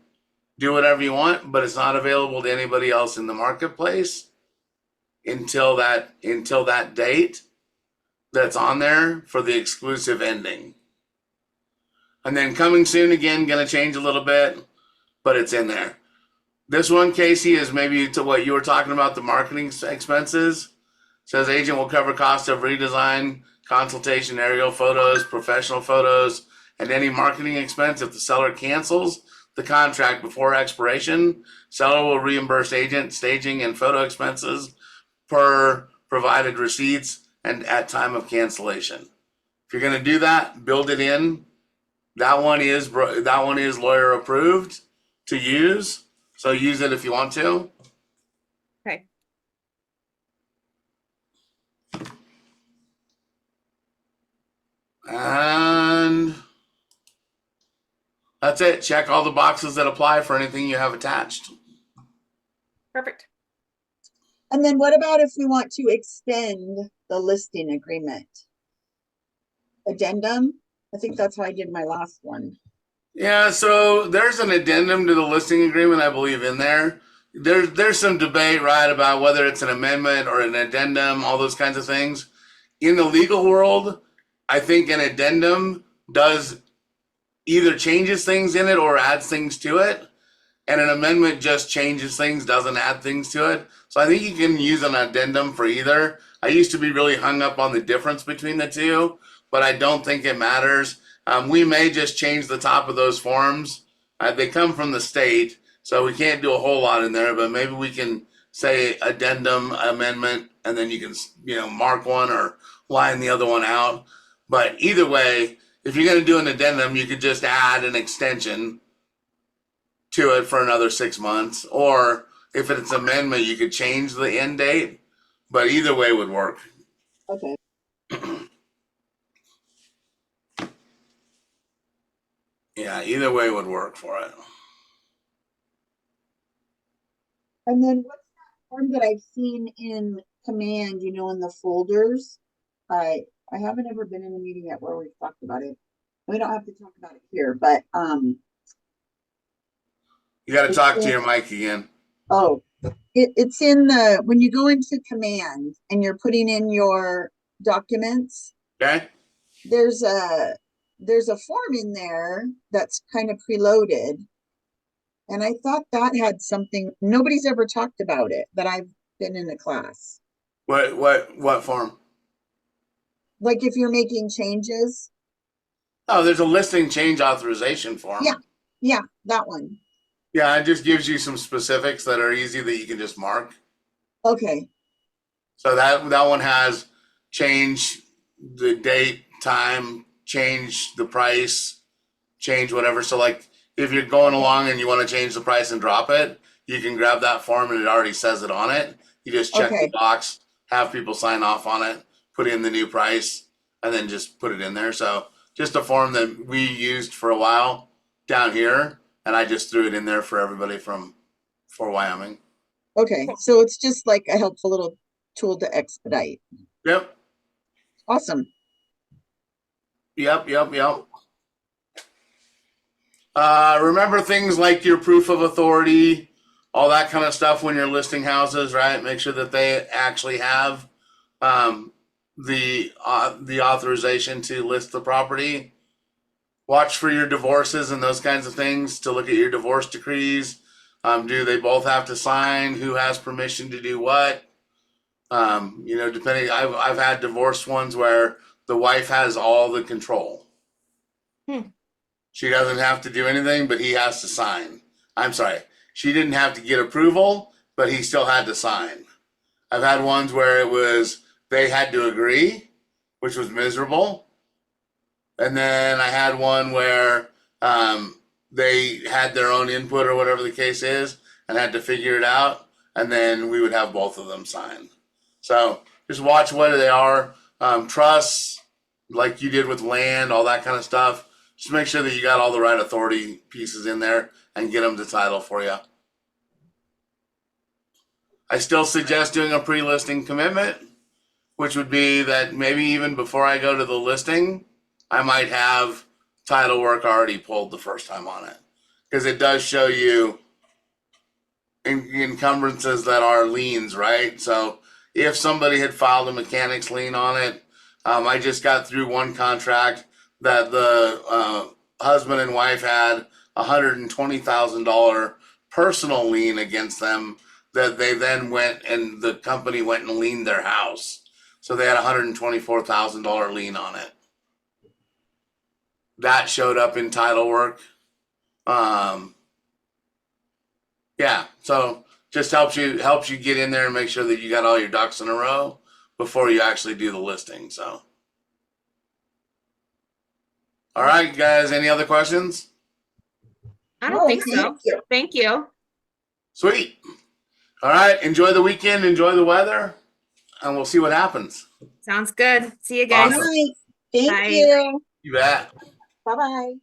do whatever you want, but it's not available to anybody else in the marketplace until that date that's on there for the exclusive ending. And then coming soon again, going to change a little bit, but it's in there. This one, Casey, is maybe to what you were talking about, the marketing expenses. Says agent will cover cost of redesign, consultation, aerial photos, professional photos, and any marketing expense if the seller cancels the contract before expiration. Seller will reimburse agent staging and photo expenses per provided receipts and at time of cancellation. If you're going to do that, build it in. That one is lawyer approved to use, so use it if you want to. Okay. And that's it. Check all the boxes that apply for anything you have attached. Perfect. And then what about if we want to extend the listing agreement? Addendum? I think that's how I did my last one. Yeah, so there's an addendum to the listing agreement, I believe, in there. There's some debate, right, about whether it's an amendment or an addendum, all those kinds of things. In the legal world, I think an addendum does either changes things in it or adds things to it. And an amendment just changes things, doesn't add things to it. So I think you can use an addendum for either. I used to be really hung up on the difference between the two, but I don't think it matters. We may just change the top of those forms. They come from the state, so we can't do a whole lot in there, but maybe we can say addendum, amendment, and then you can, mark one or line the other one out. But either way, if you're going to do an addendum, you could just add an extension to it for another 6 months. Or if it's amendment, you could change the end date, but either way would work. Okay. Yeah, either way would work for it. And then what's that form that I've seen in command, in the folders? I haven't ever been in a meeting yet where we've talked about it. We don't have to talk about it here, but You got to talk to your mic again. oh, it's in when you go into command and you're putting in your documents, Okay. there's a form in there that's kind of preloaded. And I thought that had something, nobody's ever talked about it that I've been in the class. What form? Like if you're making changes. Oh, there's a listing change authorization form. Yeah, that one. Yeah, it just gives you some specifics that are easy that you can just mark. Okay. So that one has change the date, time, change the price, change whatever. So like if you're going along and you want to change the price and drop it, you can grab that form and it already says it on it. You just check the box, have people sign off on it, put in the new price, and then just put it in there. So just a form that we used for a while down here, and I just threw it in there for everybody for Wyoming. Okay, so it's just like a helpful little tool to expedite. Yep. Awesome. Yep. Remember things like your proof of authority, all that kind of stuff when you're listing houses, right? Make sure that they actually have the authorization to list the property. Watch for your divorces and those kinds of things to look at your divorce decrees. Do they both have to sign? Who has permission to do what? Depending, I've had divorce ones where the wife has all the control. She doesn't have to do anything, but he has to sign. I'm sorry. She didn't have to get approval, but he still had to sign. I've had ones where it was they had to agree, which was miserable. And then I had one where they had their own input or whatever the case is and had to figure it out. And then we would have both of them sign. So just watch what they are. Trusts, like you did with land, all that kind of stuff. Just make sure that you got all the right authority pieces in there and get them to title for you. I still suggest doing a pre-listing commitment, which would be that maybe even before I go to the listing, I might have title work already pulled the first time on it, because it does show you encumbrances that are liens, right? So if somebody had filed a mechanics lien on it, I just got through one contract that the husband and wife had $120,000 personal lien against them that they then went and the company went and liened their house. So they had $124,000 lien on it. That showed up in title work. Yeah, so just helps you get in there and make sure that you got all your ducks in a row before you actually do the listing. So, all right, guys, any other questions? I don't No, think so. thank you. Thank you. Sweet. All right, enjoy the weekend, enjoy the weather, and we'll see what happens. Sounds good. See you guys. All right. Thank Bye. you. You bet. Bye-bye.